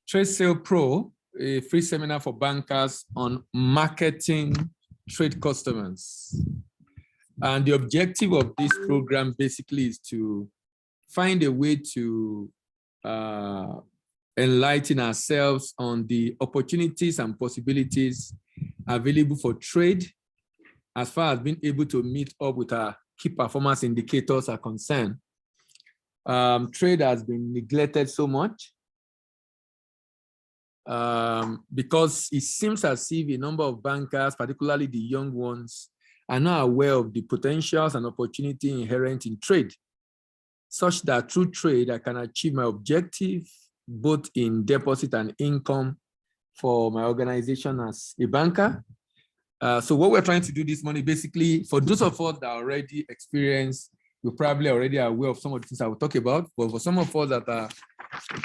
Trade Sale Pro, a free seminar for bankers on marketing trade customers. And the objective of this program basically is to find a way to enlighten ourselves on the opportunities and possibilities available for trade as far as being able to meet up with our key performance indicators are concerned. Trade has been neglected so much because it seems as if a number of bankers, particularly the young ones, are not aware of the potentials and opportunity inherent in trade, such that through trade, I can achieve my objective, both in deposit and income for my organization as a banker. So what we're trying to do this morning, basically, for those of us that are already experienced, we're probably already aware of some of the things I will talk about, but for some of us that are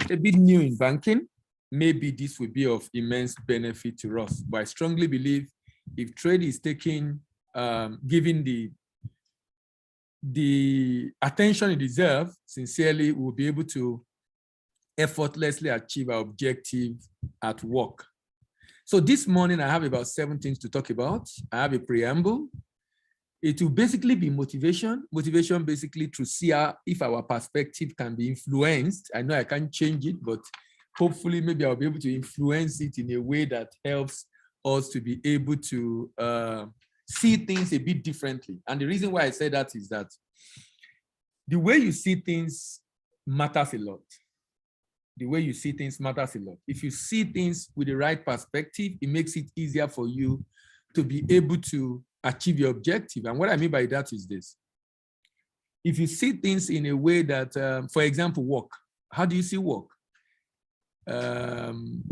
a bit new in banking, maybe this will be of immense benefit to us. But I strongly believe if trade is taking, given the attention it deserves, sincerely, we'll be able to effortlessly achieve our objective at work. So this morning, I have about 7 things to talk about. I have a preamble. It will basically be motivation. Motivation basically to see if our perspective can be influenced. I know I can't change it, but hopefully maybe I'll be able to influence it in a way that helps us to be able to see things a bit differently. And the reason why I say that is that the way you see things matters a lot. The way you see things matters a lot. If you see things with the right perspective, it makes it easier for you to be able to achieve your objective. And what I mean by that is this. If you see things in a way that, for example, work, how do you see work?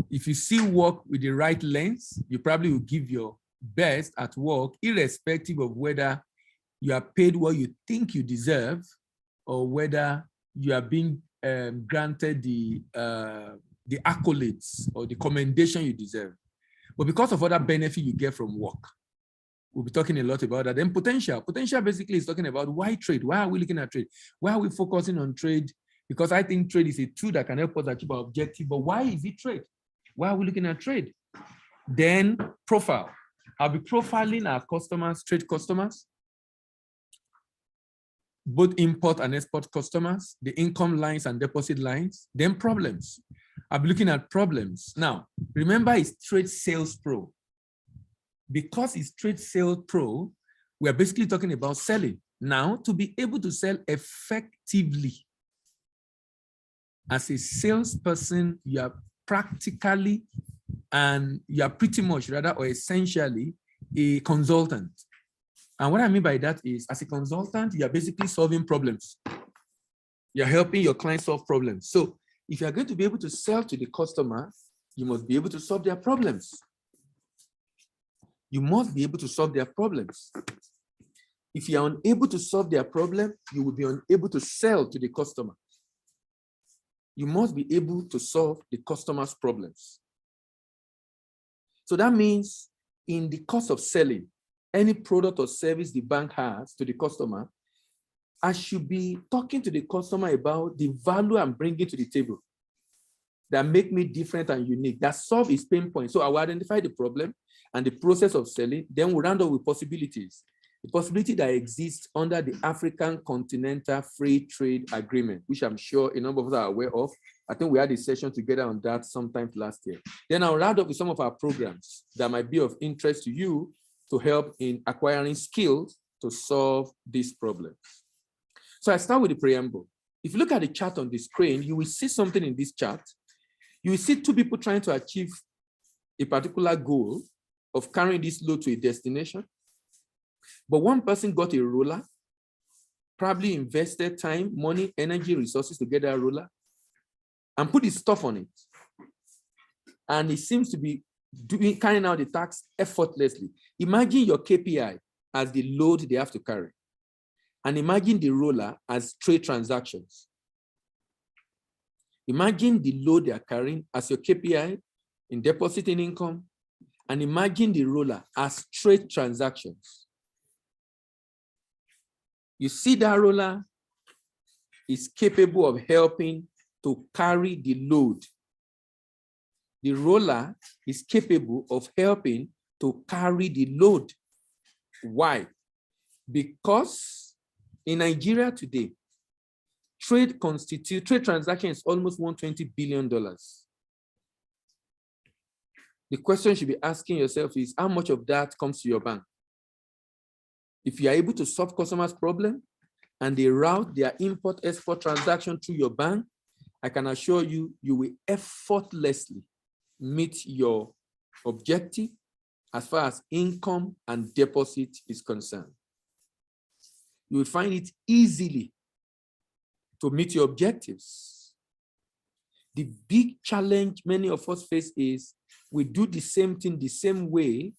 If you see work with the right lens, you probably will give your best at work, irrespective of whether you are paid what you think you deserve or whether you are being granted the accolades or the commendation you deserve. But because of other benefit you get from work, we'll be talking a lot about that. Then potential. Potential basically is talking about why trade? Why are we looking at trade? Why are we focusing on trade? Because I think trade is a tool that can help us achieve our objective. But why is it trade? Why are we looking at trade? Then profile. I'll be profiling our customers, trade customers, both import and export customers, the income lines and deposit lines, then problems. I'll be looking at problems. Now, remember it's Trade Sales Pro. Because it's Trade Sales Pro, we're basically talking about selling. Now, to be able to sell effectively, as a salesperson, you are practically and you are pretty much rather or essentially a consultant. And what I mean by that is, as a consultant, you are basically solving problems. You're helping your clients solve problems. So if you're going to be able to sell to the customer, you must be able to solve their problems. You must be able to solve their problems. If you are unable to solve their problem, you will be unable to sell to the customer. You must be able to solve the customer's problems. So that means in the course of selling, any product or service the bank has to the customer, I should be talking to the customer about the value I'm bringing to the table that make me different and unique, that solve his pain point. So I will identify the problem and the process of selling, then we'll round up with possibilities. The possibility that exists under the African Continental Free Trade Agreement, which I'm sure a number of us are aware of. I think we had a session together on that sometime last year. Then I'll round up with some of our programs that might be of interest to you to help in acquiring skills to solve these problems. So I start with the preamble. If you look at the chart on the screen, you will see something in this chart. You will see two people trying to achieve a particular goal of carrying this load to a destination. But one person got a roller, probably invested time, money, energy, resources to get that roller, and put his stuff on it. And he seems to be carrying out the task effortlessly. Imagine your KPI as the load they have to carry. And imagine the roller as trade transactions. Imagine the load they are carrying as your KPI in depositing income. And imagine the roller as trade transactions. You see that roller is capable of helping to carry the load The roller is capable of helping to carry the load. Why? Because in Nigeria today, trade transaction is almost $120 billion. The question you should be asking yourself is, how much of that comes to your bank? If you are able to solve customers' problem and they route their import-export transaction through your bank, I can assure you, you will effortlessly meet your objective as far as income and deposit is concerned. You will find it easily to meet your objectives. The big challenge many of us face is we do the same thing the same way,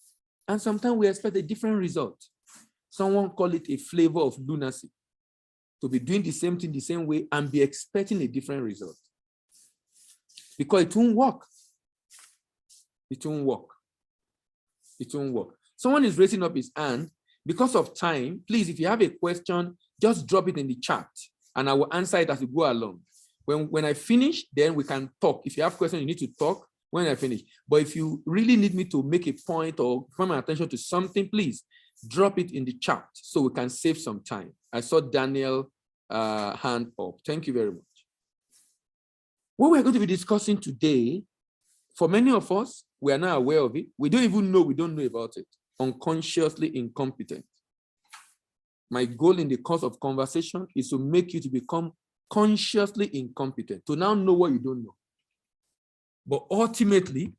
and sometimes we expect a different result. Someone call it a flavor of lunacy, to be doing the same thing the same way and be expecting a different result. Because it won't work. It won't work. It won't work. Someone is raising up his hand. Because of time, please, if you have a question, just drop it in the chat and I will answer it as we go along. When I finish, then we can talk. If you have questions, you need to talk when I finish. But if you really need me to make a point or draw my attention to something, please drop it in the chat so we can save some time. I saw Daniel hand up. Thank you very much. What we're going to be discussing today, for many of us, we are not aware of it. We don't even know we don't know about it. Unconsciously incompetent. My goal in the course of conversation is to make you to become consciously incompetent, to now know what you don't know. But ultimately,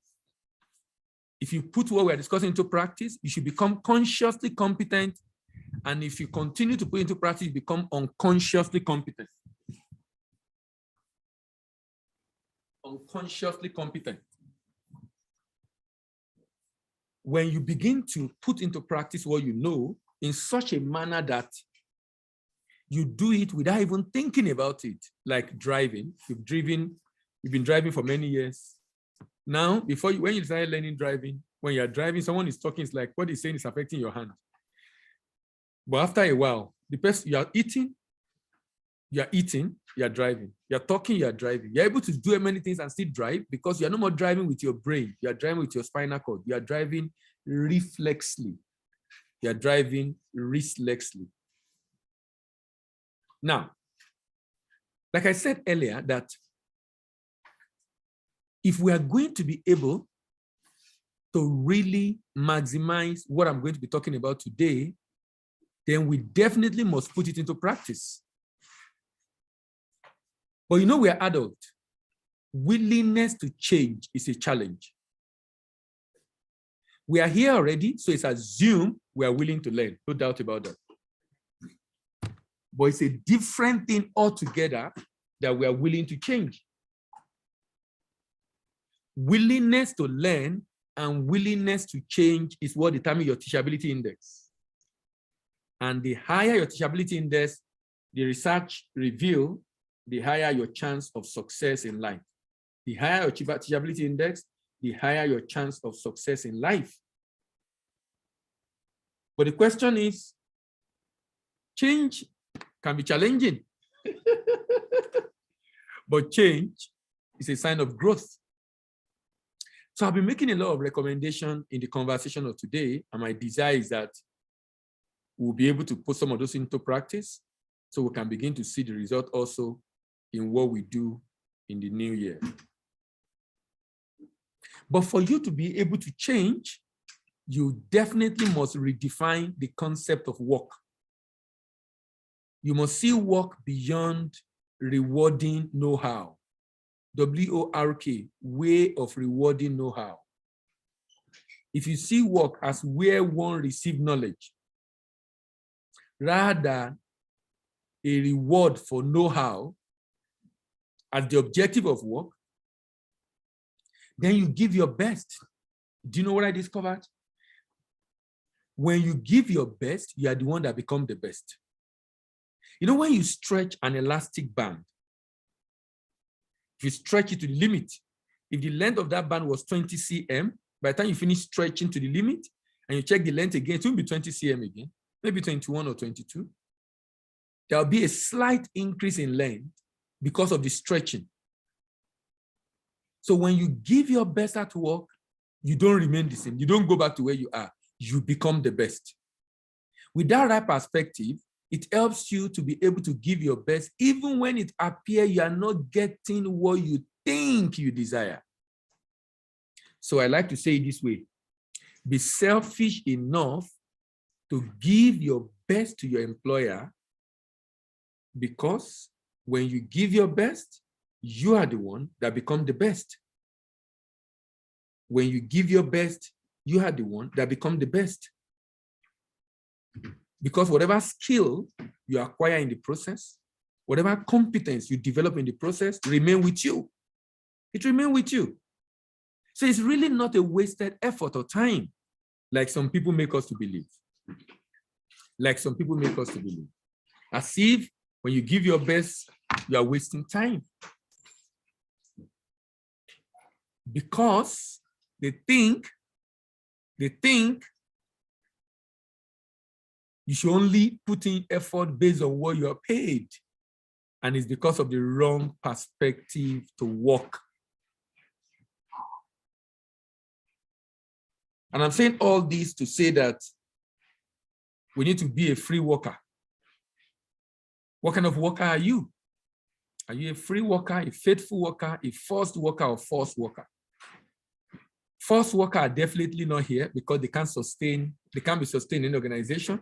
if you put what we're discussing into practice, you should become consciously competent. And if you continue to put into practice, you become unconsciously competent. Unconsciously competent. When you begin to put into practice what you know in such a manner that you do it without even thinking about it, like driving. You've been driving for many years. Now, when you start learning driving, when you're driving, someone is talking, it's like what he's saying is affecting your hand. But after a while, the person you're eating, you're driving. You're talking, you're driving. You're able to do many things and still drive because you're no more driving with your brain. You're driving with your spinal cord. You're driving reflexly. You're driving reflexly. Now, like I said earlier, that if we are going to be able to really maximize what I'm going to be talking about today, then we definitely must put it into practice. But you know, we are adults. Willingness to change is a challenge. We are here already, so it's assumed we are willing to learn. No doubt about that. But it's a different thing altogether that we are willing to change. Willingness to learn and willingness to change is what determines your teachability index. And the higher your teachability index, the research reveals, the higher your chance of success in life. The higher your teachability index, the higher your chance of success in life. But the question is, change can be challenging. But change is a sign of growth. So I've been making a lot of recommendations in the conversation of today, and my desire is that we'll be able to put some of those into practice so we can begin to see the result also in what we do in the new year. But for you to be able to change, you definitely must redefine the concept of work. You must see work beyond rewarding know-how. W-O-R-K, way of rewarding know-how. If you see work as where one receives knowledge, rather a reward for know-how as the objective of work, then you give your best. Do you know what I discovered? When you give your best, you are the one that becomes the best. You know, when you stretch an elastic band, if you stretch it to the limit, if the length of that band was 20 cm, by the time you finish stretching to the limit and you check the length again, it will be 20 cm again, maybe 21 or 22. There'll be a slight increase in length because of the stretching. So when you give your best at work, you don't remain the same. You don't go back to where you are. You become the best. With that right perspective, it helps you to be able to give your best even when it appears you are not getting what you think you desire. So I like to say it this way. Be selfish enough to give your best to your employer, because when you give your best, you are the one that becomes the best. When you give your best, you are the one that becomes the best. Because whatever skill you acquire in the process, whatever competence you develop in the process, remain with you. It remains with you. So it's really not a wasted effort or time, like some people make us to believe. Like some people make us to believe. As if when you give your best, you are wasting time. Because they think you should only put in effort based on what you are paid. And it's because of the wrong perspective to work. And I'm saying all this to say that we need to be a free worker. What kind of worker are you? Are you a free worker, a faithful worker, a forced worker, or forced worker? Forced worker are definitely not here because they can't be sustained in the organization.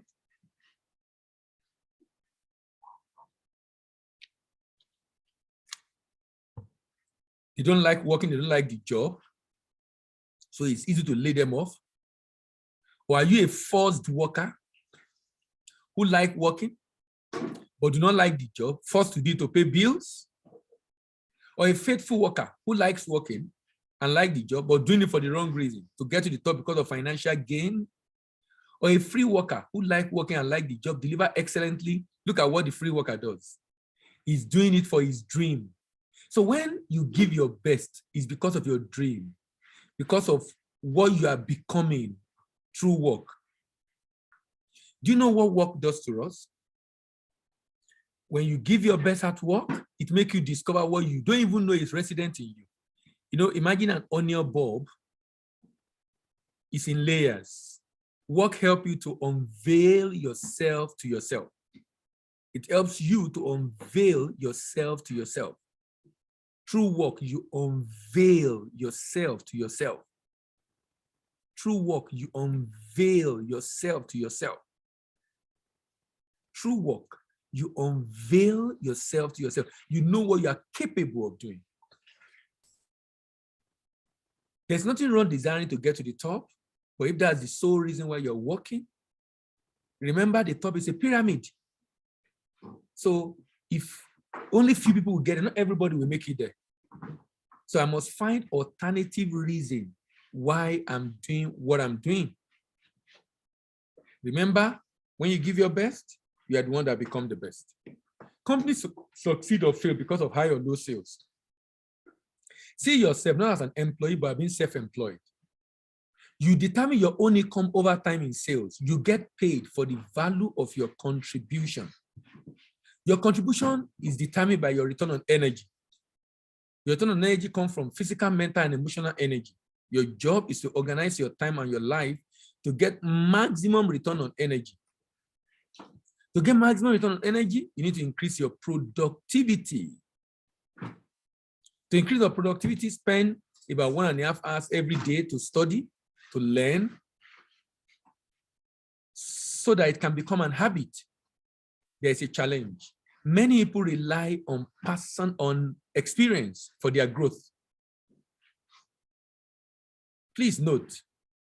They don't like working, they don't like the job. So it's easy to lay them off. Or are you a forced worker who like working, but do not like the job, forced to do it to pay bills? Or a faithful worker who likes working and like the job, but doing it for the wrong reason, to get to the top because of financial gain? Or a free worker who like working and like the job, deliver excellently. Look at what the free worker does. He's doing it for his dream. So when you give your best, it's because of your dream, because of what you are becoming through work. Do you know what work does to us? When you give your best at work, it makes you discover what you don't even know is resident in you. You know, imagine an onion bulb. It's in layers. Work helps you to unveil yourself to yourself. It helps you to unveil yourself to yourself. Through work, you unveil yourself to yourself. Through work, you unveil yourself to yourself. Through work, you unveil yourself to yourself. You know what you are capable of doing. There's nothing wrong desiring to get to the top, but if that's the sole reason why you're working, remember the top is a pyramid. So if only few people will get it, not everybody will make it there. So I must find alternative reason why I'm doing what I'm doing. Remember, when you give your best, you are the one that become the best. Companies succeed or fail because of high or low sales. See yourself not as an employee, but being self-employed. You determine your own income over time in sales. You get paid for the value of your contribution. Your contribution is determined by your return on energy. Your return on energy comes from physical, mental, and emotional energy. Your job is to organize your time and your life to get maximum return on energy. To get maximum return on energy, you need to increase your productivity. To increase your productivity, spend about 1.5 hours every day to study, to learn, so that it can become an habit. There's a challenge. Many people rely on experience for their growth. Please note,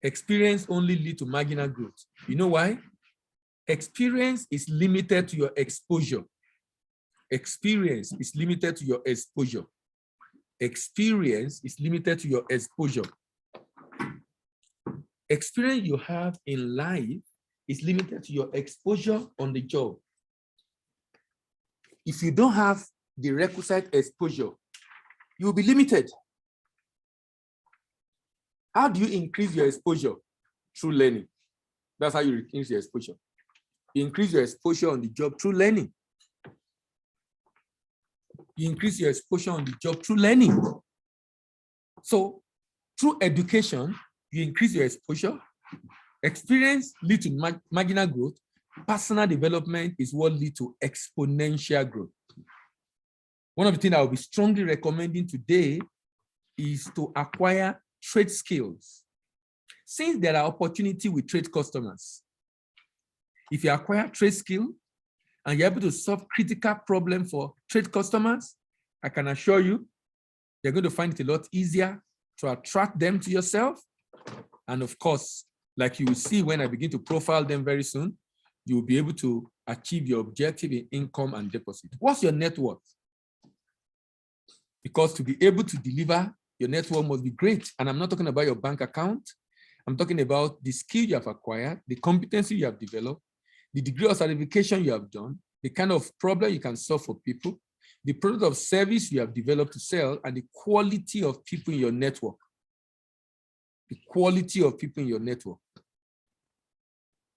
experience only leads to marginal growth. You know why? Experience is limited to your exposure. Experience is limited to your exposure. Experience is limited to your exposure. Experience you have in life is limited to your exposure on the job. If you don't have the requisite exposure, you will be limited. How do you increase your exposure? Through learning. That's how you increase your exposure. You increase your exposure on the job through learning. You increase your exposure on the job through learning. So through education, you increase your exposure. Experience leads to marginal growth. Personal development is what leads to exponential growth. One of the things I will be strongly recommending today is to acquire trade skills. Since there are opportunities with trade customers, if you acquire trade skill and you're able to solve critical problems for trade customers, I can assure you, you're going to find it a lot easier to attract them to yourself. And of course, like you will see when I begin to profile them very soon, you will be able to achieve your objective in income and deposit. What's your net worth? Because to be able to deliver, your net worth must be great. And I'm not talking about your bank account. I'm talking about the skill you have acquired, the competency you have developed, the degree of certification you have done, the kind of problem you can solve for people, the product of service you have developed to sell, and the quality of people in your network. The quality of people in your network.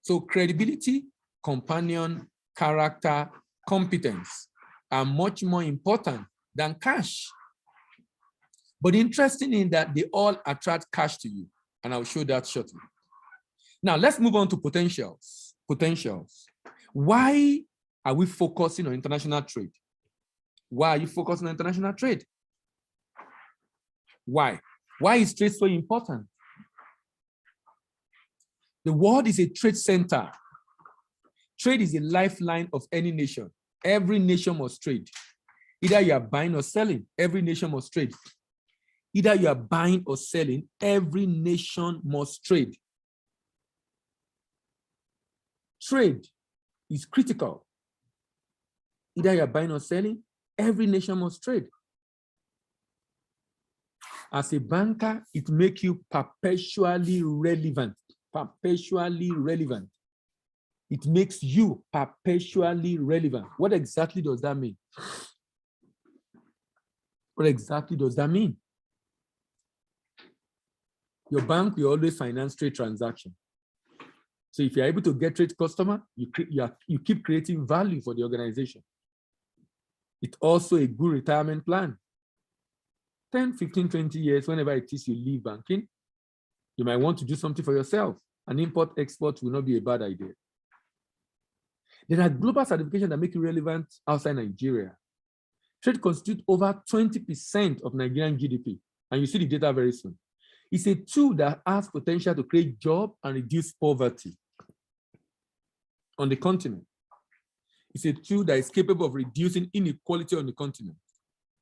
So credibility, companion, character, competence are much more important than cash. But interesting in that they all attract cash to you. And I'll show that shortly. Now let's move on to potentials. Potentials. Why are we focusing on international trade? Why are you focusing on international trade? Why? Why is trade so important? The world is a trade center. Trade is a lifeline of any nation. Every nation must trade. Either you are buying or selling, every nation must trade. Either you are buying or selling, every nation must trade. Trade is critical. Either you are buying or selling, every nation must trade. As a banker, it makes you perpetually relevant. Perpetually relevant. It makes you perpetually relevant. What exactly does that mean? What exactly does that mean? Your bank will always finance trade transactions. So if you're able to get trade customer, you keep creating value for the organization. It's also a good retirement plan. 10, 15, 20 years, whenever it is you leave banking, you might want to do something for yourself. An import-export will not be a bad idea. There are global certifications that make you relevant outside Nigeria. Trade constitutes over 20% of Nigerian GDP, and you see the data very soon. It's a tool that has potential to create jobs and reduce poverty on the continent. It's a tool that is capable of reducing inequality on the continent.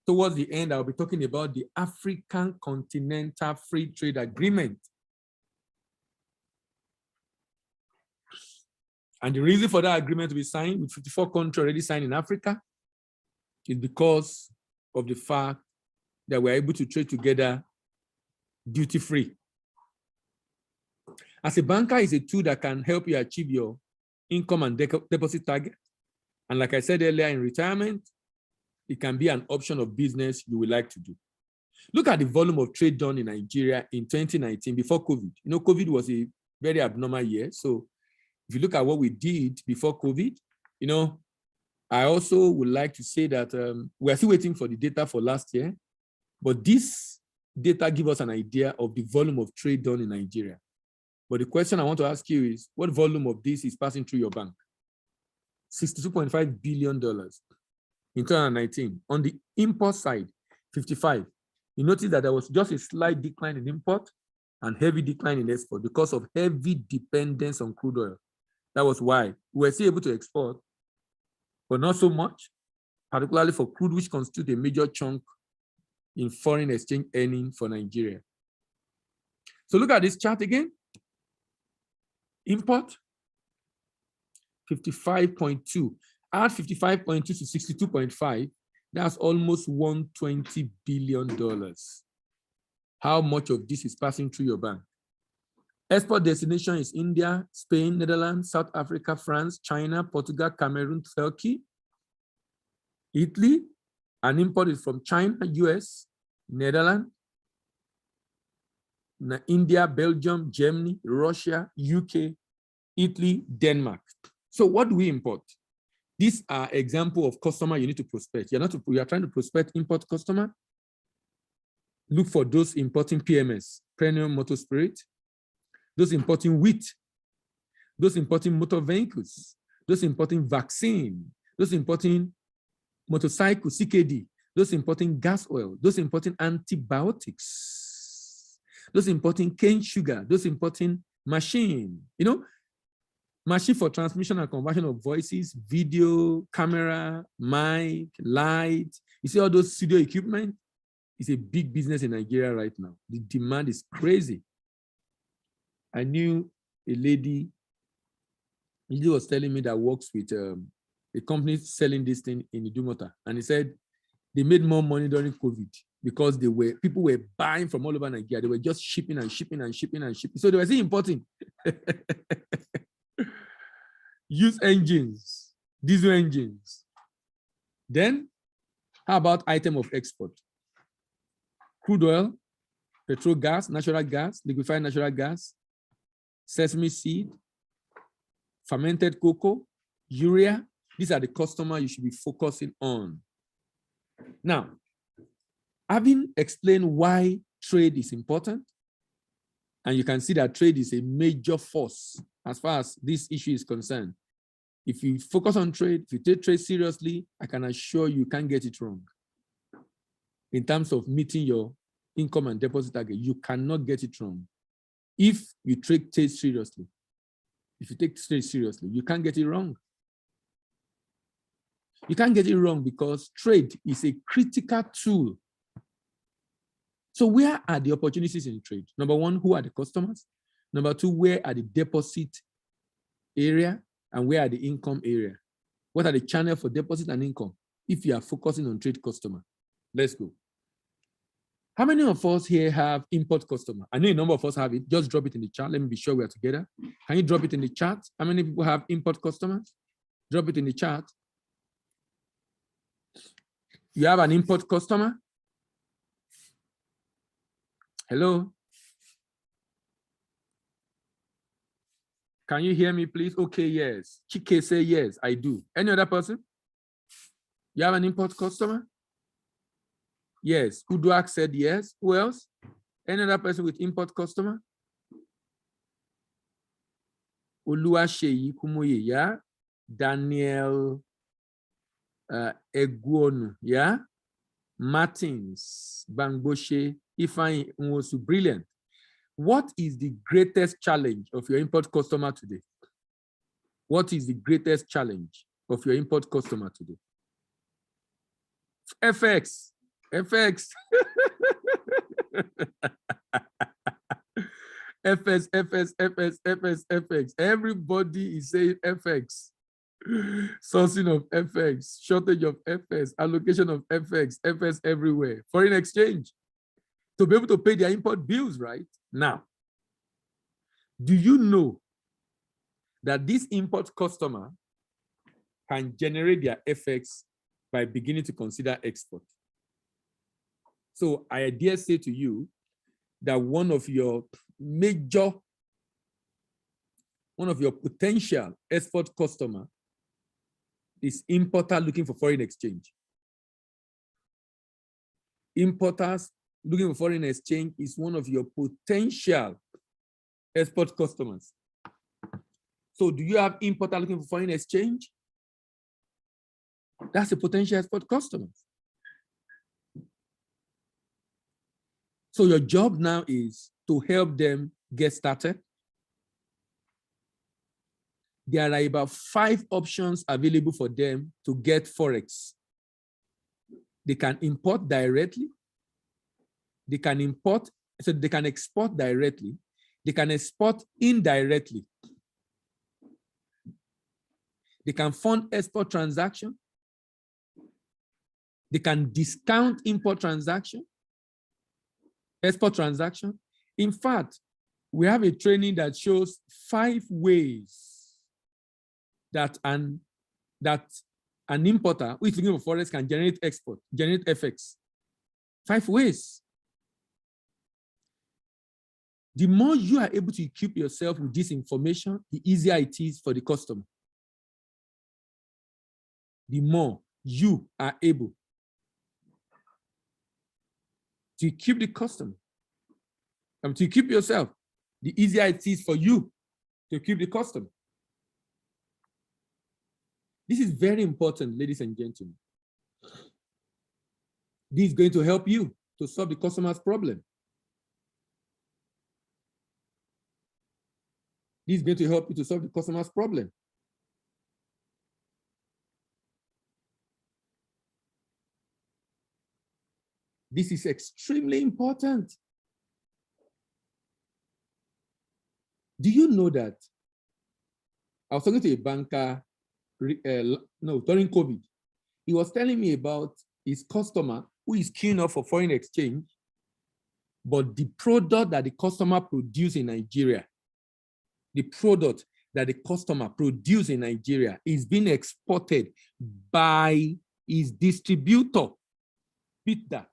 Towards the end, I'll be talking about the African Continental Free Trade Agreement. And the reason for that agreement to be signed, with 54 countries already signed in Africa, is because of the fact that we're able to trade together duty-free. As a banker, it's a tool that can help you achieve your income and deposit target. And like I said earlier, in retirement, it can be an option of business you would like to do. Look at the volume of trade done in Nigeria in 2019 before COVID. You know, COVID was a very abnormal year. So if you look at what we did before COVID, you know, I also would like to say that we are still waiting for the data for last year, but this data gives us an idea of the volume of trade done in Nigeria. But the question I want to ask you is, what volume of this is passing through your bank? $62.5 billion in 2019. On the import side, 55. You notice that there was just a slight decline in import and heavy decline in export because of heavy dependence on crude oil. That was why we were still able to export, but not so much, particularly for crude, which constitutes a major chunk in foreign exchange earning for Nigeria. So look at this chart again. Import, 55.2. Add 55.2 to 62.5, that's almost $120 billion. How much of this is passing through your bank? Export destination is India, Spain, Netherlands, South Africa, France, China, Portugal, Cameroon, Turkey, Italy. An import is from China, US, Netherlands, India, Belgium, Germany, Russia, UK, Italy, Denmark. So what do we import? These are examples of customer you need to prospect. You are trying to prospect import customer. look for those importing PMS, perennial motor spirit, those importing wheat, those importing motor vehicles, those importing vaccine, those importing motorcycle, CKD, those importing gas oil, those importing antibiotics, those importing cane sugar, those importing machine, machine for transmission and conversion of voices, video, camera, mic, light. You see all those studio equipment? It's a big business in Nigeria right now. The demand is crazy. I knew a lady was telling me that works with a company selling this thing in Idumota, and he said they made more money during COVID because people were buying from all over Nigeria. They were just shipping and shipping and shipping and shipping. So they were still importing. Use engines, diesel engines. Then, how about item of export? Crude oil, petrol gas, natural gas, liquefied natural gas, sesame seed, fermented cocoa, urea. These are the customers you should be focusing on. Now, having explained why trade is important, and you can see that trade is a major force as far as this issue is concerned. If you focus on trade, if you take trade seriously, I can assure you can't get it wrong. In terms of meeting your income and deposit target, you cannot get it wrong. If you take trade seriously, you can't get it wrong. You can't get it wrong because trade is a critical tool. So where are the opportunities in trade? Number one, who are the customers? Number two, where are the deposit area and where are the income area? What are the channels for deposit and income if you are focusing on trade customer? Let's go. How many of us here have import customer? I know a number of us have it. Just drop it in the chat. Let me be sure we are together. Can you drop it in the chat? How many people have import customers? Drop it in the chat. You have an import customer? Hello? Can you hear me, please? Okay, yes. Chike say yes, I do. Any other person? You have an import customer? Yes. Uduak said yes. Who else? Any other person with import customer? Oluwaseyi Kumuyi, yeah? Daniel Eguonu, yeah? Martins, Bangboshe, Ifeanyi Nwosu, brilliant. What is the greatest challenge of your import customer today? What is the greatest challenge of your import customer today? FX. FX. FX. Everybody is saying FX. Sourcing of FX, shortage of FX, allocation of FX everywhere. Foreign exchange. To be able to pay their import bills, right? Now, do you know that this import customer can generate their FX by beginning to consider export? So I dare say to you that one of your potential export customer is importer looking for foreign exchange. Importers looking for foreign exchange is one of your potential export customers. So do you have importer looking for foreign exchange? That's a potential export customer. So your job now is to help them get started. There are about 5 options available for them to get Forex. They can import directly. They can export directly. They can export indirectly. They can fund export transaction. They can discount import transaction, export transaction. In fact, we have a training that shows 5 ways that an importer who is looking for forex can generate export, generate FX. 5 ways. The more you are able to equip yourself with this information, the easier it is for the customer. The more you are able to keep the customer, to keep yourself, the easier it is for you to keep the customer. This is very important, ladies and gentlemen. This is going to help you to solve the customer's problem. This is going to help you to solve the customer's problem. This is extremely important. Do you know that? I was talking to a banker during COVID. He was telling me about his customer who is keen enough for foreign exchange, but the product that the customer produces in Nigeria, the product that the customer produces in Nigeria is being exported by his distributor. Beat that,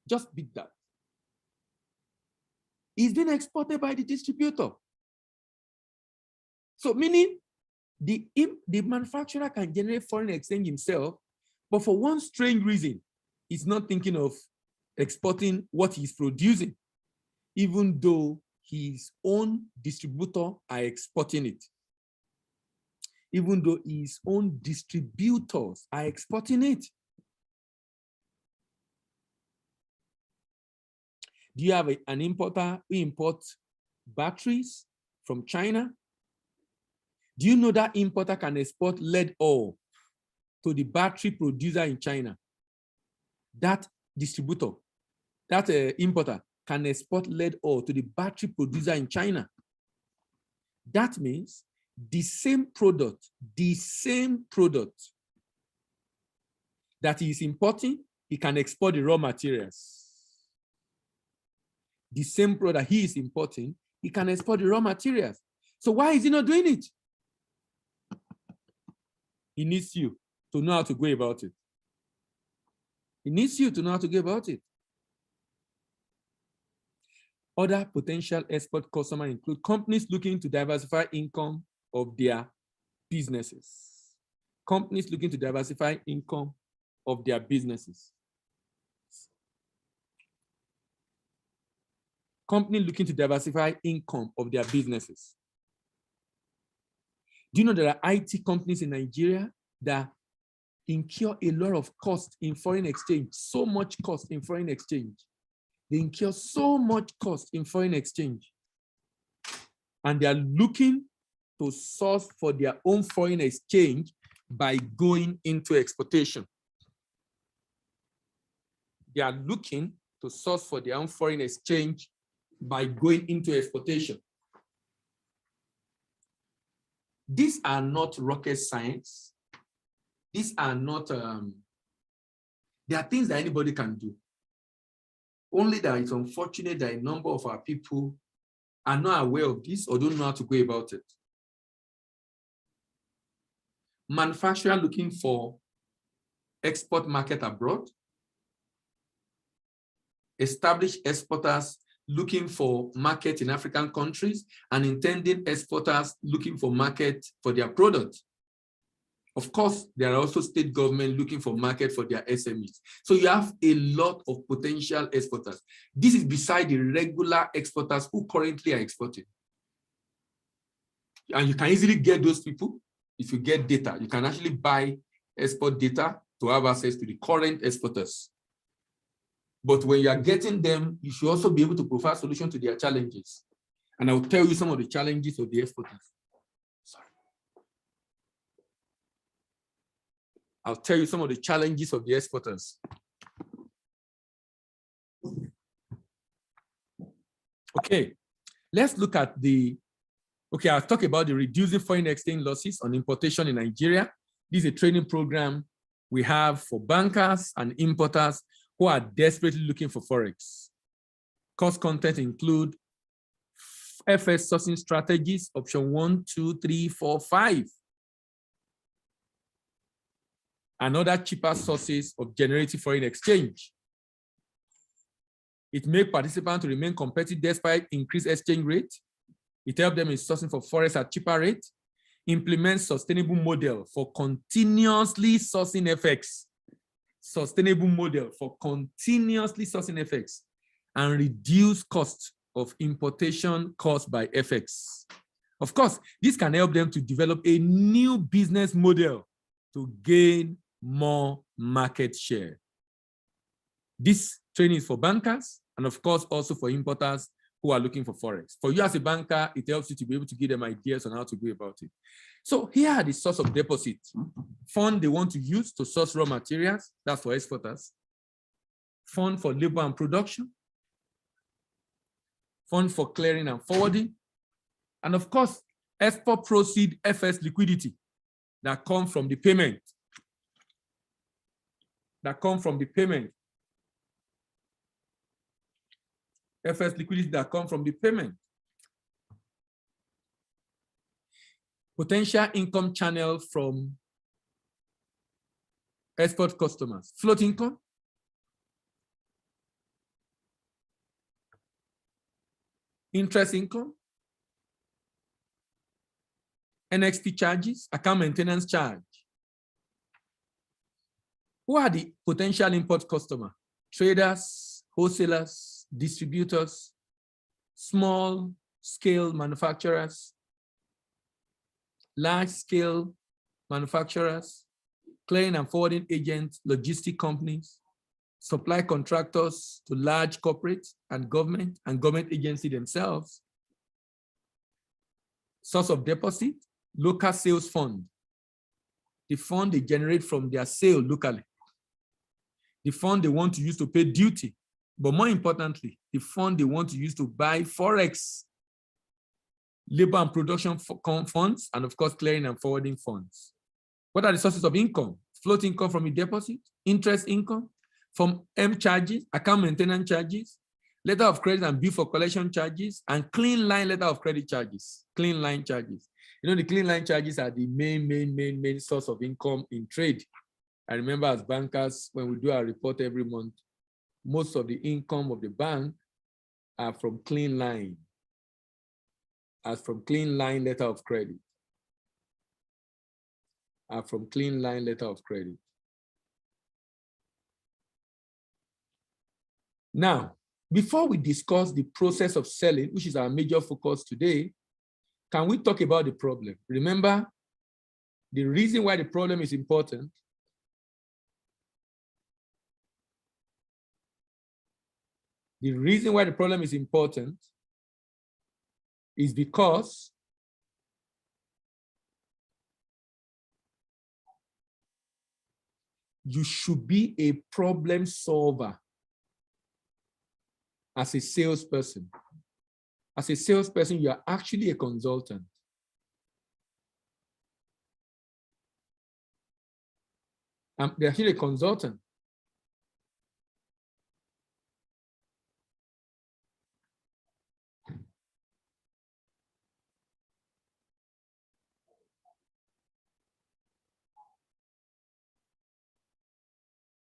just beat that. It's being exported by the distributor. So meaning the manufacturer can generate foreign exchange himself, but for one strange reason, he's not thinking of exporting what he's producing, even though his own distributor are exporting it. Even though his own distributors are exporting it. Do you have an importer who imports batteries from China? Do you know that importer can export lead ore to the battery producer in China? That distributor, that importer can export lead ore to the battery producer in China. That means the same product that he is importing, he can export the raw materials. The same product he is importing, he can export the raw materials. So why is he not doing it? He needs you to know how to go about it. He needs you to know how to go about it. Other potential export customers include companies looking to diversify income of their businesses. Companies looking to diversify income of their businesses. Companies looking to diversify income of their businesses. Do you know there are IT companies in Nigeria that incur a lot of cost in foreign exchange, so much cost in foreign exchange? They incur so much cost in foreign exchange. And they are looking to source for their own foreign exchange by going into exportation. They are looking to source for their own foreign exchange by going into exportation. These are not rocket science. These are not, they are things that anybody can do. Only that it's unfortunate that a number of our people are not aware of this or don't know how to go about it. Manufacturer looking for export market abroad. Established exporters looking for market in African countries, and intending exporters looking for market for their product. Of course, there are also state government looking for market for their SMEs. So you have a lot of potential exporters. This is beside the regular exporters who currently are exporting. And you can easily get those people if you get data. You can actually buy export data to have access to the current exporters. But when you are getting them, you should also be able to provide solutions to their challenges. And I'll tell you some of the challenges of the exporters. Sorry. I'll tell you some of the challenges of the exporters. Okay, let's look at I'll talk about the reducing foreign exchange losses on importation in Nigeria. This is a training program we have for bankers and importers who are desperately looking for Forex. Course content include FS sourcing strategies, option 1, 2, 3, 4, 5. And other cheaper sources of generating foreign exchange. It makes participants remain competitive despite increased exchange rate. It helps them in sourcing for Forex at cheaper rate. Implements sustainable model for continuously sourcing FX. sustainable model for continuously sourcing FX and reduce cost of importation caused by FX. Of course, this can help them to develop a new business model to gain more market share. This training is for bankers and of course also for importers who are looking for Forex. For you as a banker, it helps you to be able to give them ideas on how to go about it. So here are the source of deposit. Fund they want to use to source raw materials, that's for exporters. Fund for labor and production. Fund for clearing and forwarding. And of course, export proceed FS liquidity that come from the payment. FS liquidity that come from the payment. Potential income channel from export customers. Float income. Interest income. NXP charges, account maintenance charge. Who are the potential import customers? Traders, wholesalers, distributors, small scale manufacturers, large scale manufacturers, clearing and forwarding agents, logistic companies, supply contractors to large corporates and government agencies themselves. Source of deposit, local sales fund. The fund they generate from their sale locally. The fund they want to use to pay duty. But more importantly, the fund they want to use to buy Forex, labor and production funds, and of course, clearing and forwarding funds. What are the sources of income? Float income from a deposit, interest income, from M charges, account maintenance charges, letter of credit and bill for collection charges, and clean line letter of credit charges, clean line charges. You know, the clean line charges are the main source of income in trade. I remember as bankers, when we do our report every month, most of the income of the bank are from clean line, as from clean line letter of credit, are from clean line letter of credit. Now, before we discuss the process of selling, which is our major focus today, can we talk about the problem? Remember, the reason why the problem is important is because you should be a problem solver as a salesperson. As a salesperson, you are actually a consultant. They're actually a consultant.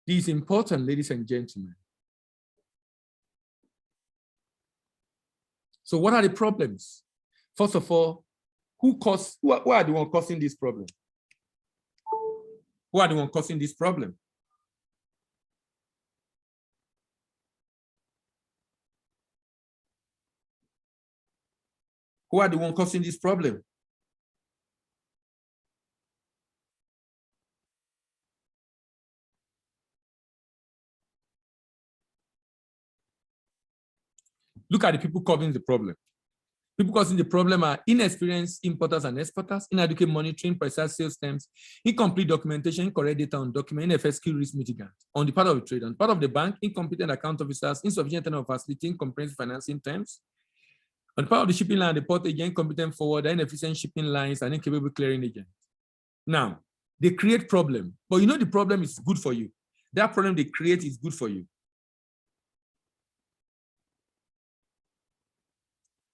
This is important, ladies and gentlemen. So what are the problems? First of all, who are the ones causing this problem? Who are the ones causing this problem? Who are the ones causing this problem? Look at the people causing the problem. People causing the problem are inexperienced importers and exporters, inadequate monitoring, precise sales terms, incomplete documentation, incorrect data on document, ineffective risk mitigant on the part of the trader. On the part of the bank, incompetent account officers, insufficient tenor of facility, incomprehensive financing terms. On the part of the shipping line, the port agent, incompetent forwarder, inefficient shipping lines, and incapable clearing agent. Now, they create problem, but you know the problem is good for you. That problem they create is good for you.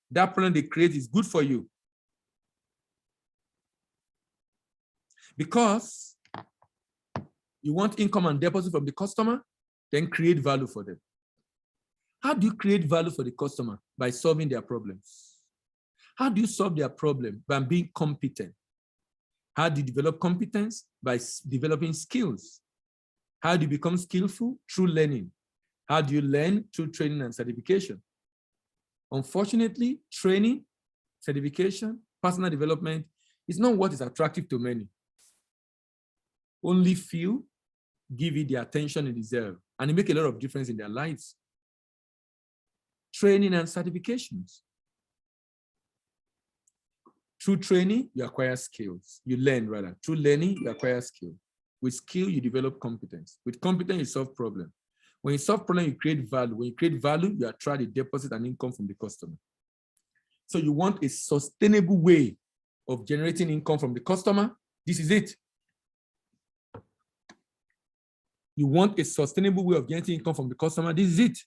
That problem they create is good for you. Because you want income and deposit from the customer, then create value for them. How do you create value for the customer? By solving their problems. How do you solve their problem? By being competent. How do you develop competence? By developing skills. How do you become skillful? Through learning. How do you learn? Through training and certification. Unfortunately, training, certification, personal development is not what is attractive to many. Only few give it the attention it deserves, and it makes a lot of difference in their lives. Training and certifications. Through training, you acquire skills. You learn, rather. Through learning, you acquire skill. With skill, you develop competence. With competence, you solve problems. When you solve problems, you create value. When you create value, you attract the deposit and income from the customer. So you want a sustainable way of generating income from the customer. This is it. You want a sustainable way of generating income from the customer. This is it.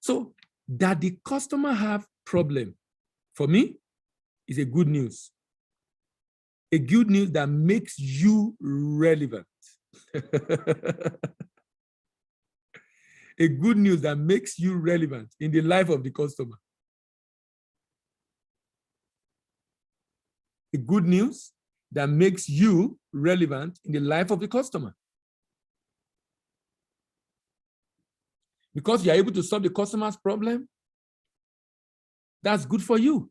So that the customer have problem, for me, is a good news. A good news that makes you relevant. A good news that makes you relevant in the life of the customer. A good news that makes you relevant in the life of the customer. Because you're able to solve the customer's problem, that's good for you.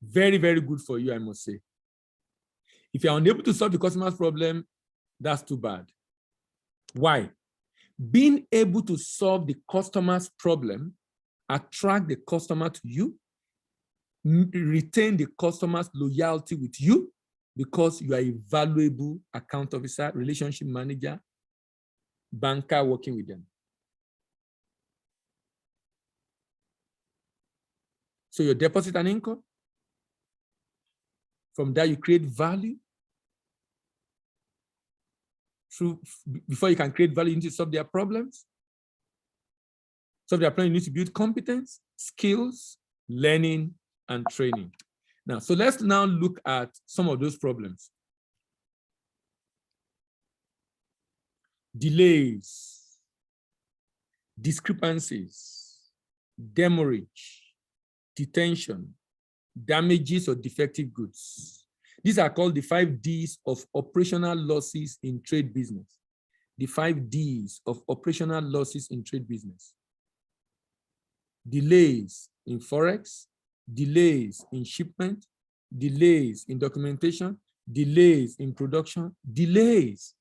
Very, very good for you, I must say. If you're unable to solve the customer's problem, that's too bad. Why? Being able to solve the customer's problem, attract the customer to you, retain the customer's loyalty with you because you are a valuable account officer, relationship manager, banker working with them. So your deposit and income, from that you create value. Before you can create value, you need to solve their problems. Solve their problem, you need to build competence, skills, learning, and training. Now, so let's now look at some of those problems. Delays, discrepancies, demurrage, detention, damages or defective goods. These are called the 5 Ds of operational losses in trade business. The 5 Ds of operational losses in trade business. Delays in Forex, delays in shipment, delays in documentation, delays in production, delays.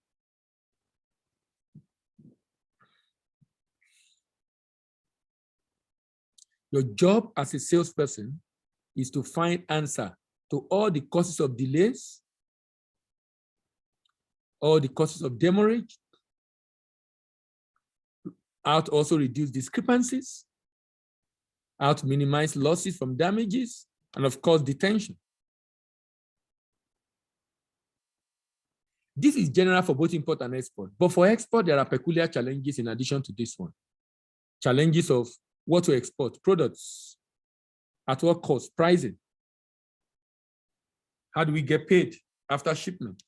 Your job as a salesperson is to find answer to all the causes of delays, all the causes of demurrage, how to also reduce discrepancies, how to minimize losses from damages, and of course, detention. This is general for both import and export, but for export, there are peculiar challenges in addition to this one. Challenges of what to export, products, at what cost, pricing. How do we get paid after shipment?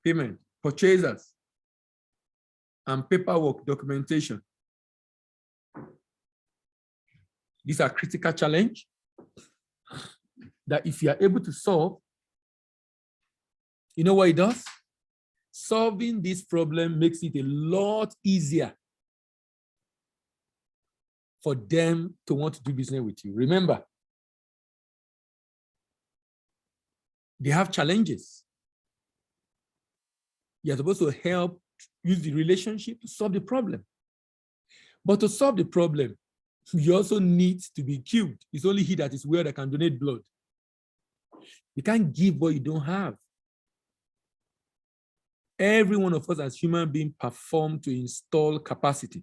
Payment, purchasers, and paperwork documentation. These are critical challenges that if you are able to solve, you know what it does? Solving this problem makes it a lot easier for them to want to do business with you. Remember, they have challenges. You're supposed to help use the relationship to solve the problem. But to solve the problem, you also need to be killed. It's only he that is well that can donate blood. You can't give what you don't have. Every one of us as human beings perform to install capacity.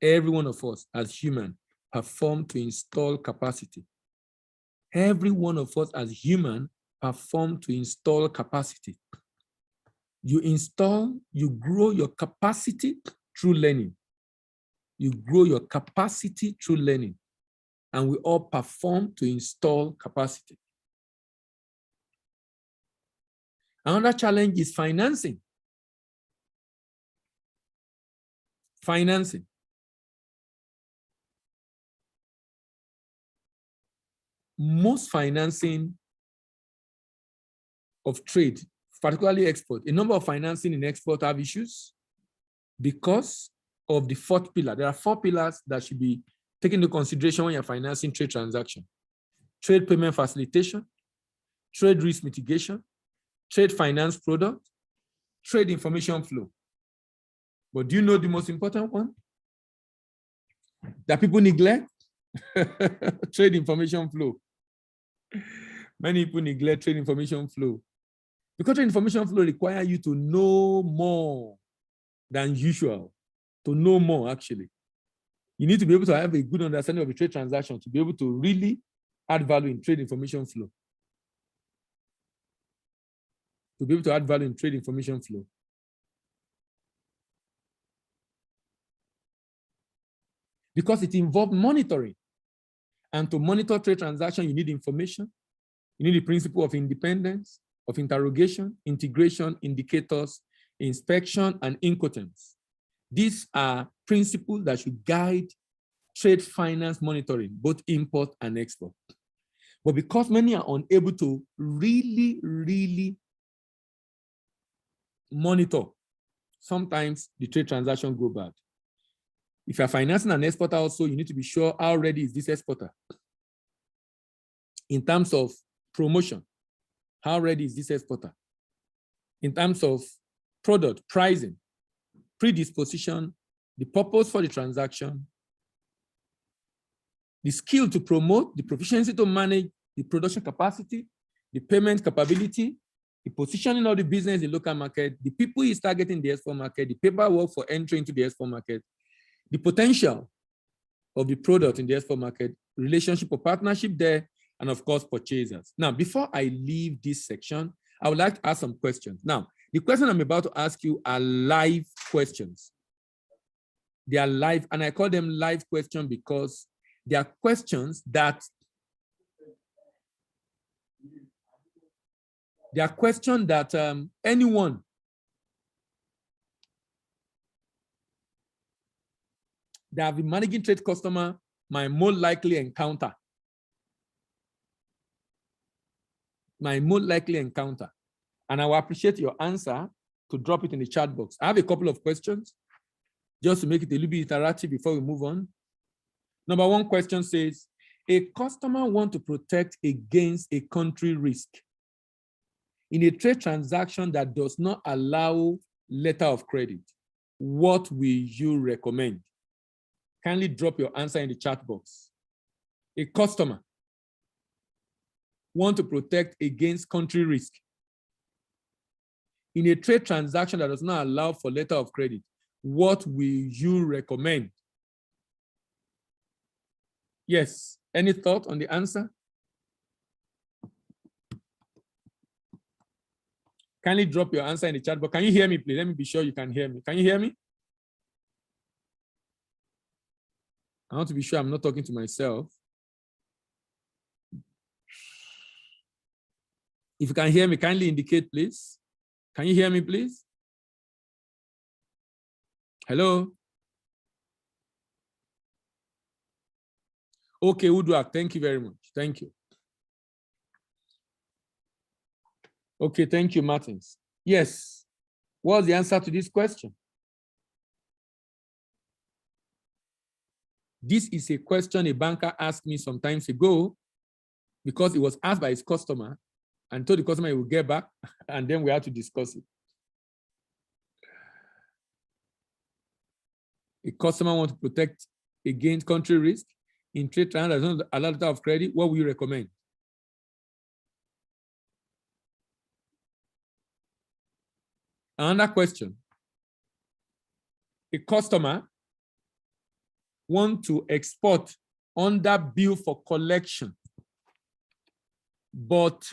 Every one of us as human perform to install capacity. Every one of us as human perform to install capacity. You install, you grow your capacity through learning. You grow your capacity through learning. And we all perform to install capacity. Another challenge is financing. Financing. Most financing of trade, particularly export, a number of financing in export have issues because of the fourth pillar. There are 4 pillars that should be taken into consideration when you're financing trade transaction: trade payment facilitation, trade risk mitigation, trade finance product, trade information flow. But do you know the most important one that people neglect? Trade information flow. Many people neglect trade information flow because trade information flow requires you to know more than usual, to know more actually. You need to be able to have a good understanding of a trade transaction to be able to really add value in trade information flow. To be able to add value in trade information flow. Because it involves monitoring. And to monitor trade transaction, you need information. You need the principle of independence, of interrogation, integration, indicators, inspection, and incoterms. These are principles that should guide trade finance monitoring, both import and export. But because many are unable to really monitor, sometimes the trade transaction go bad. If you're financing an exporter also, you need to be sure how ready is this exporter. In terms of promotion, how ready is this exporter? In terms of product, pricing, predisposition, the purpose for the transaction, the skill to promote, the proficiency to manage, the production capacity, the payment capability, the positioning of the business in the local market, the people he's targeting the export market, the paperwork for entry into the export market, the potential of the product in the export market, relationship or partnership there, and of course, purchasers. Now, before I leave this section, I would like to ask some questions. Now, the questions I'm about to ask you are live questions. They are live, and I call them live questions because they are questions that anyone that have been managing trade customer might more likely encounter. And I will appreciate your answer to drop it in the chat box. I have a couple of questions just to make it a little bit interactive before we move on. Number 1 question says, a customer wants to protect against a country risk in a trade transaction that does not allow letter of credit. What will you recommend? Kindly drop your answer in the chat box. A customer wants to protect against country risk in a trade transaction that does not allow for letter of credit. What will you recommend? Yes. Any thought on the answer? Kindly drop your answer in the chat box. Can you hear me, please? Let me be sure you can hear me. Can you hear me? I want to be sure I'm not talking to myself. If you can hear me, kindly indicate, please. Can you hear me, please? Hello? Okay, Uduak, thank you very much. Thank you. Okay, thank you, Martins. Yes. What's the answer to this question? This is a question a banker asked me some time ago because it was asked by his customer and told the customer he will get back, and then we had to discuss it. A customer wants to protect against country risk in trade transactions, a letter of credit. What will you recommend? Another question. A customer wants to export under bill for collection, but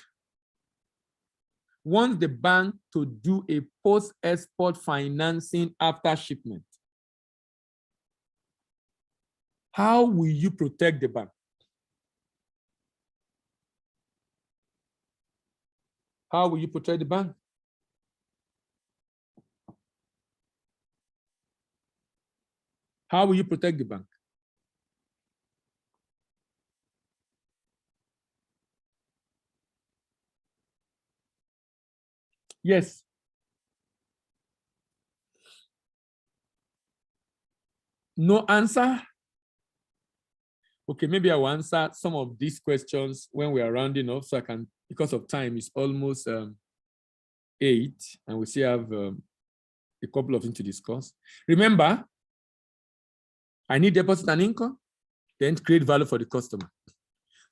wants the bank to do a post-export financing after shipment. How will you protect the bank? How will you protect the bank? How will you protect the bank? Yes. No answer? Okay, maybe I will answer some of these questions when we are rounding off, so I can, because of time, it's almost 8, and we still have a couple of things to discuss. Remember, I need deposit and income, then create value for the customer.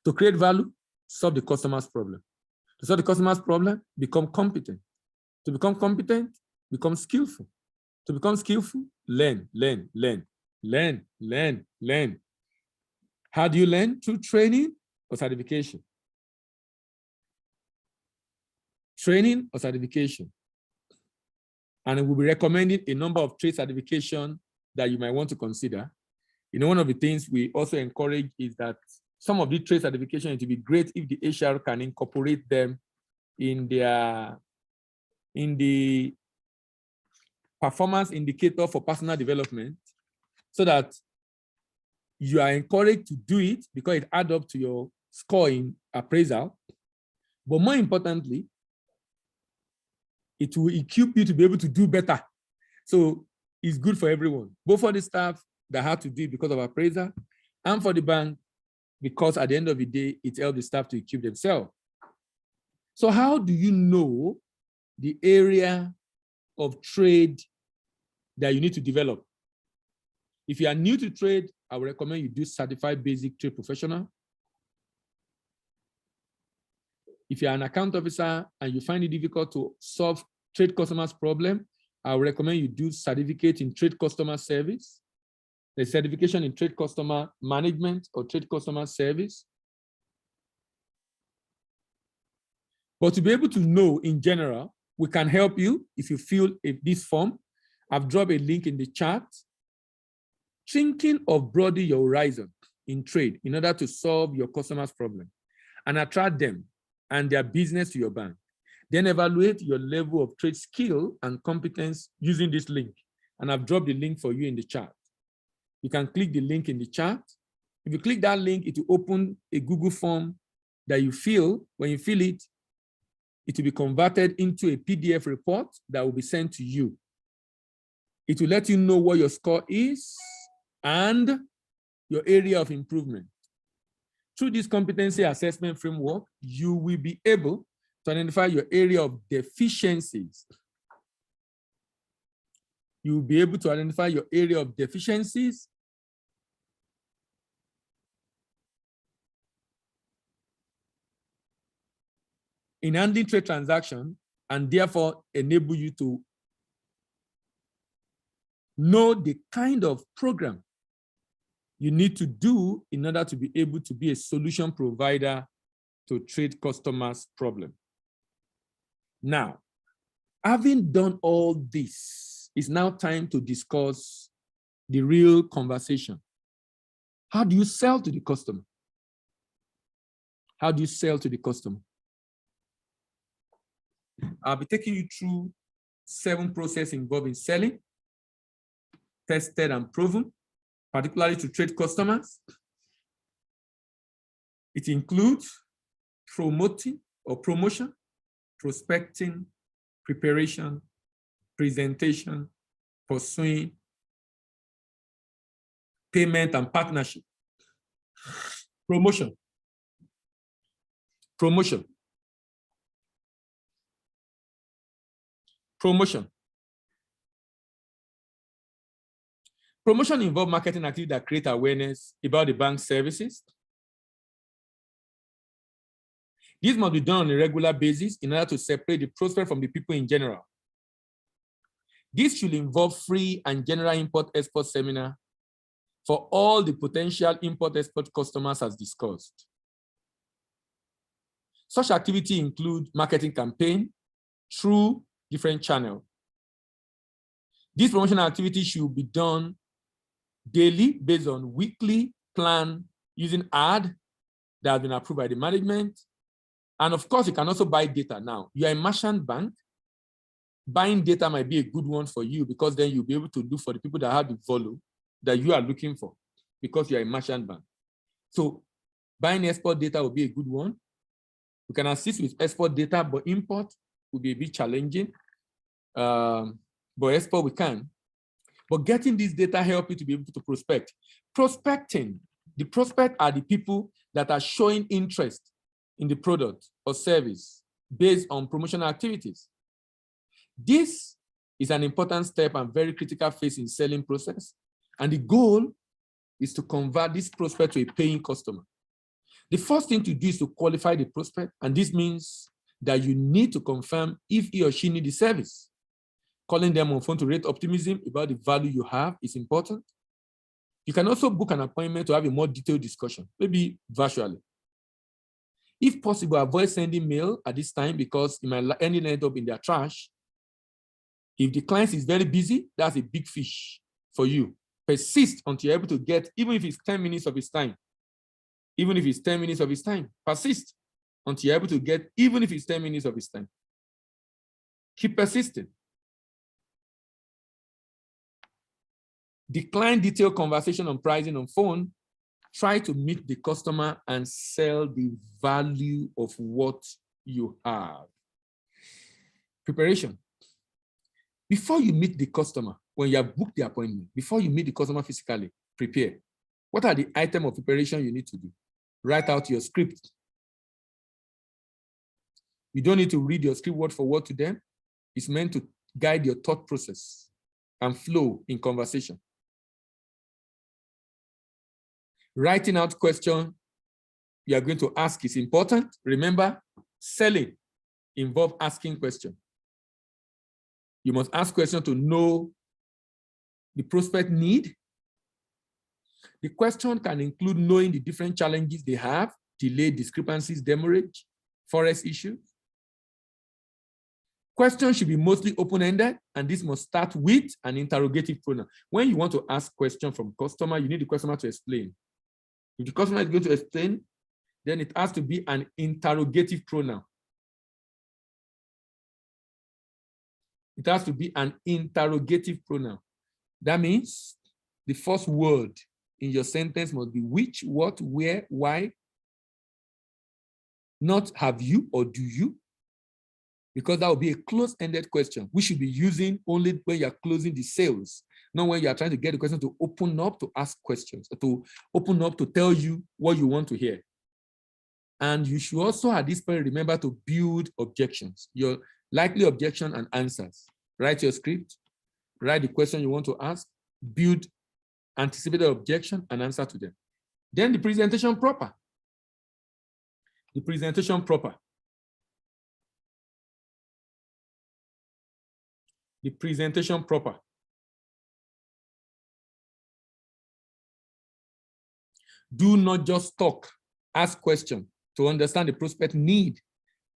To create value, solve the customer's problem. To solve the customer's problem, become competent. To become competent, become skillful. To become skillful, learn. How do you learn? Through training or certification? Training or certification. And we'll be recommending a number of trade certification that you might want to consider. You know, one of the things we also encourage is that some of the trade certification, it would be great if the HR can incorporate them in the performance indicator for personal development, so that you are encouraged to do it because it adds up to your score in appraisal. But more importantly, it will equip you to be able to do better. So it's good for everyone, both for the staff that have to do it because of appraisal, and for the bank, because at the end of the day, it helps the staff to equip themselves. So how do you know the area of trade that you need to develop? If you are new to trade, I would recommend you do Certified Basic Trade Professional. If you're an account officer and you find it difficult to solve trade customers' problem, I would recommend you do Certificate in Trade Customer Service, the certification in Trade Customer Management or Trade Customer Service. But to be able to know in general, we can help you if you fill this form. I've dropped a link in the chat. Thinking of broadening your horizon in trade in order to solve your customers' problem and attract them and their business to your bank. Then evaluate your level of trade skill and competence using this link. And I've dropped the link for you in the chat. You can click the link in the chat. If you click that link, it will open a Google form that you fill. When you fill it, it will be converted into a PDF report that will be sent to you. It will let you know what your score is and your area of improvement. Through this competency assessment framework, you will be able to identify your area of deficiencies. You will be able to identify your area of deficiencies in handling trade transactions, and therefore enable you to know the kind of program you need to do in order to be able to be a solution provider to trade customers' problem. Now, having done all this, it's now time to discuss the real conversation. How do you sell to the customer? How do you sell to the customer? I'll be taking you through 7 processes involving selling, tested and proven, particularly to trade customers. It includes promoting or promotion, prospecting, preparation, presentation, pursuing, payment and partnership. Promotion. Promotion. Promotion. Promotion involves marketing activities that create awareness about the bank's services. This must be done on a regular basis in order to separate the prospect from the people in general. This should involve free and general import-export seminar for all the potential import-export customers as discussed. Such activity include marketing campaign through different channels. This promotional activity should be done daily based on weekly plan using ad that has been approved by the management. And of course, you can also buy data now. You are a merchant bank. Buying data might be a good one for you because then you'll be able to look for the people that have the volume that you are looking for because you are a merchant bank. So buying export data will be a good one. We can assist with export data, but import, will be a bit challenging, but export we can. But getting this data help you to be able to prospect. Prospecting, the prospect are the people that are showing interest in the product or service based on promotional activities. This is an important step and very critical phase in selling process. And the goal is to convert this prospect to a paying customer. The first thing to do is to qualify the prospect, and this means that you need to confirm if he or she needs the service. Calling them on phone to rate optimism about the value you have is important. You can also book an appointment to have a more detailed discussion, maybe virtually. If possible, avoid sending mail at this time because it might end up in their trash. If the client is very busy, that's a big fish for you. Persist until you're able to get, even if it's 10 minutes of his time. Even if it's 10 minutes of his time, persist until you're able to get, even if it's 10 minutes of his time. Keep persisting. Decline detailed conversation on pricing on phone. Try to meet the customer and sell the value of what you have. Preparation. Before you meet the customer, when you have booked the appointment, before you meet the customer physically, prepare. What are the items of preparation you need to do? Write out your script. You don't need to read your script word for word to them. It's meant to guide your thought process and flow in conversation. Writing out questions you are going to ask is important. Remember, selling involves asking questions. You must ask questions to know the prospect need. The question can include knowing the different challenges they have, delay, discrepancies, demurrage, forest issues. Questions should be mostly open-ended, and this must start with an interrogative pronoun. When you want to ask questions from customer, you need the customer to explain. If the customer is going to explain, then it has to be an interrogative pronoun. It has to be an interrogative pronoun. That means the first word in your sentence must be which, what, where, why. Not have you or do you, because that will be a close-ended question. We should be using only when you're closing the sales, not when you are trying to get the question to open up to ask questions, to open up to tell you what you want to hear. And you should also at this point remember to build objections, your likely objection and answers. Write your script, write the question you want to ask, build anticipated objection and answer to them. Then the presentation proper. The presentation proper. The presentation proper. Do not just talk, ask questions to understand the prospect need,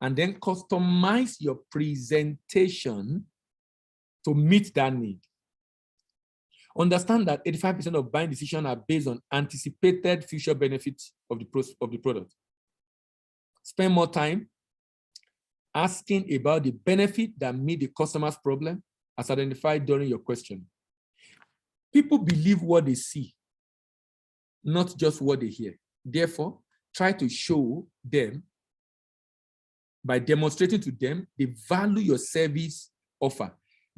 and then customize your presentation to meet that need. Understand that 85% of buying decisions are based on anticipated future benefits of the product. Spend more time asking about the benefit that meet the customer's problem as identified during your question. People believe what they see, not just what they hear. Therefore, try to show them by demonstrating to them the value your service offer.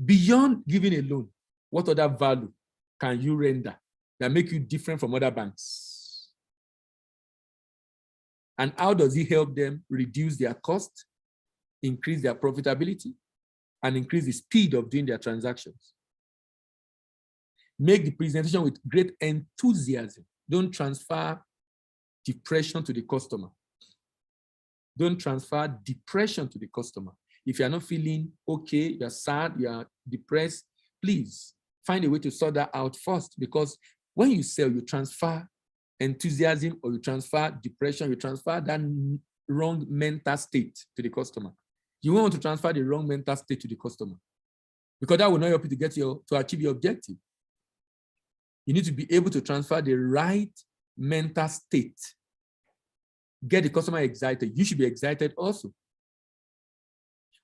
Beyond giving a loan, what other value can you render that make you different from other banks? And how does it help them reduce their cost, increase their profitability, and increase the speed of doing their transactions? Make the presentation with great enthusiasm. Don't transfer depression to the customer. Don't transfer depression to the customer. If you're not feeling okay, you're sad, you're depressed, please find a way to sort that out first, because when you sell, you transfer enthusiasm or you transfer depression, you transfer that wrong mental state to the customer. You want to transfer the wrong mental state to the customer because that will not help you to achieve your objective. You need to be able to transfer the right mental state. Get the customer excited. You should be excited also.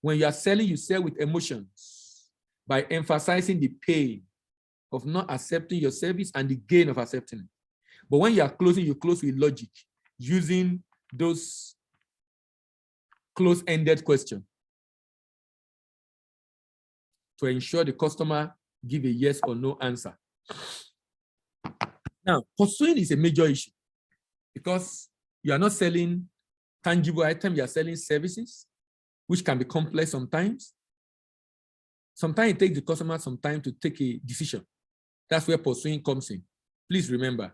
When you are selling, you sell with emotions by emphasizing the pain of not accepting your service and the gain of accepting it. But when you are closing, you close with logic, using those close-ended questions. to ensure the customer give a yes or no answer. Now, pursuing is a major issue because you are not selling tangible items, you are selling services, which can be complex sometimes. Sometimes it takes the customer some time to take a decision. That's where pursuing comes in. Please remember,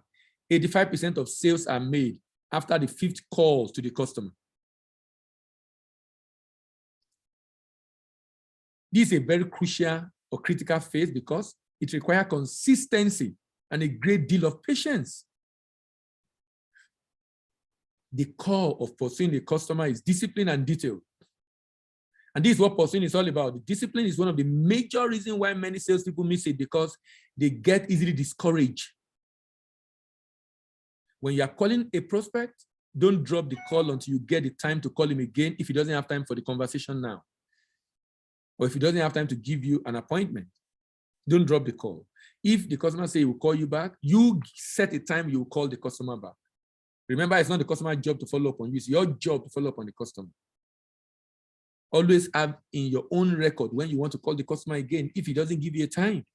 85% of sales are made after the 5th call to the customer. This is a very crucial or critical phase because it requires consistency and a great deal of patience. The core of pursuing the customer is discipline and detail. And this is what pursuing is all about. The discipline is one of the major reasons why many salespeople miss it because they get easily discouraged. When you are calling a prospect, don't drop the call until you get the time to call him again if he doesn't have time for the conversation now. Or if he doesn't have time to give you an appointment, don't drop the call. If the customer says he will call you back, you set a time you will call the customer back. Remember, it's not the customer's job to follow up on you. It's your job to follow up on the customer. Always have in your own record when you want to call the customer again if he doesn't give you a time,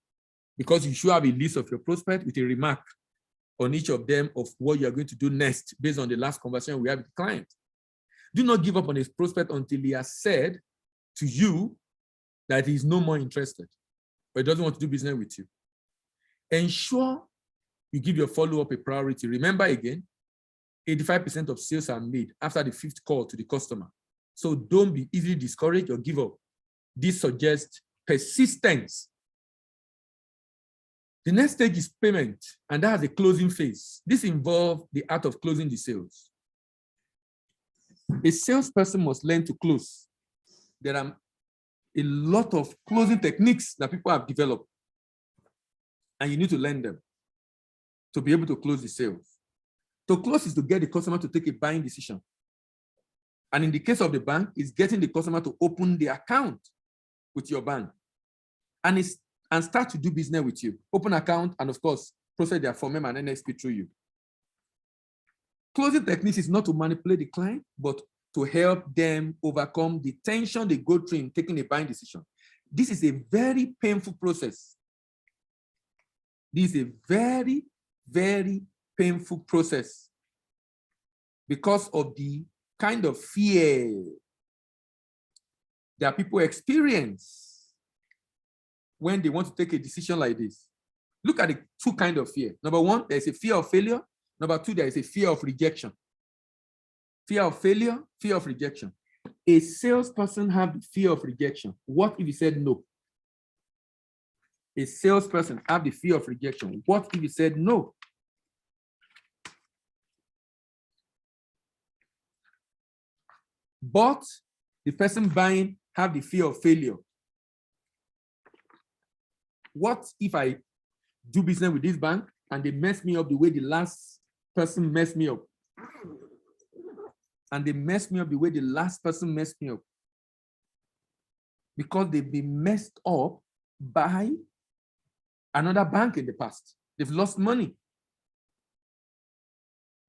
because you should have a list of your prospects with a remark on each of them of what you are going to do next based on the last conversation we have with the client. Do not give up on his prospect until he has said to you that he is no more interested or he doesn't want to do business with you. Ensure you give your follow-up a priority. Remember again, 85% of sales are made after the 5th call to the customer. So don't be easily discouraged or give up. This suggests persistence. The next stage is payment, and that has a closing phase. This involves the art of closing the sales. A salesperson must learn to close. There are a lot of closing techniques that people have developed, and you need to learn them to be able to close the sales. To close is to get the customer to take a buying decision. And in the case of the bank, it's getting the customer to open the account with your bank and start to do business with you. Open account and, of course, process their form and NXP through you. Closing techniques is not to manipulate the client, but to help them overcome the tension they go through in taking a buying decision. This is a very painful process. This is a very, very painful process because of the kind of fear that people experience when they want to take a decision like this. Look at the 2 kinds of fear. Number 1, there's a fear of failure. Number 2, there is a fear of rejection. Fear of failure, fear of rejection. A salesperson has the fear of rejection. What if he said no? A salesperson has the fear of rejection. What if he said no? But the person buying have the fear of failure. What if I do business with this bank and they mess me up the way the last person messed me up? And they messed me up the way the last person messed me up. Because they've been messed up by another bank in the past. They've lost money.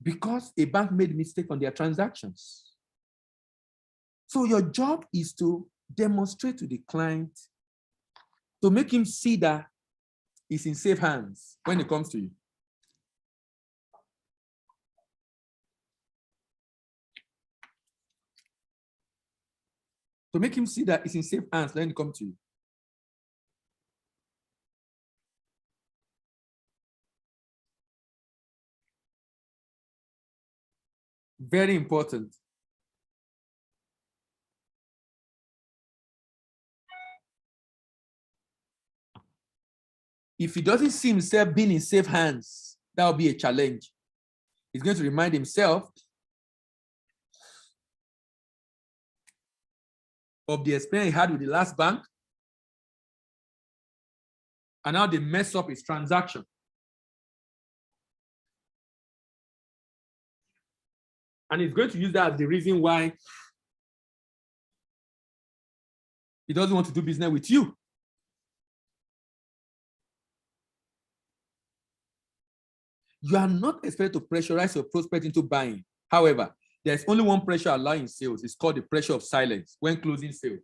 Because a bank made a mistake on their transactions. So your job is to demonstrate to the client, to make him see that he's in safe hands when it comes to you. To make him see that he's in safe hands when it comes to you. Very important. If he doesn't see himself being in safe hands, that will be a challenge. He's going to remind himself of the experience he had with the last bank and how they mess up his transaction. And he's going to use that as the reason why he doesn't want to do business with you. You are not expected to pressurize your prospect into buying. However, there's only one pressure allowed in sales. It's called the pressure of silence when closing sales.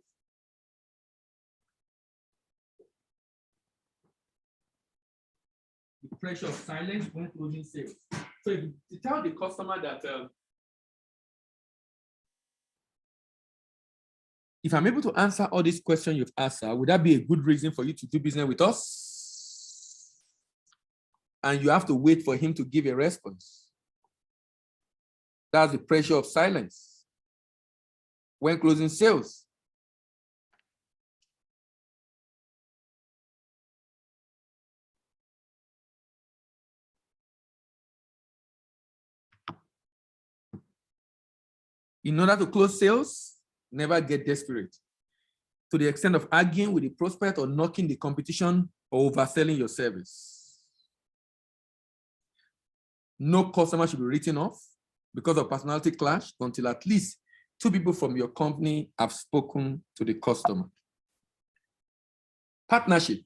the pressure of silence when closing sales. So if you tell the customer that if I'm able to answer all these questions you've asked, would that be a good reason for you to do business with us? And you have to wait for him to give a response. That's the pressure of silence when closing sales. In order to close sales, never get desperate to the extent of arguing with the prospect or knocking the competition or overselling your service. No customer should be written off because of personality clash until at least 2 people from your company have spoken to the customer. Partnership.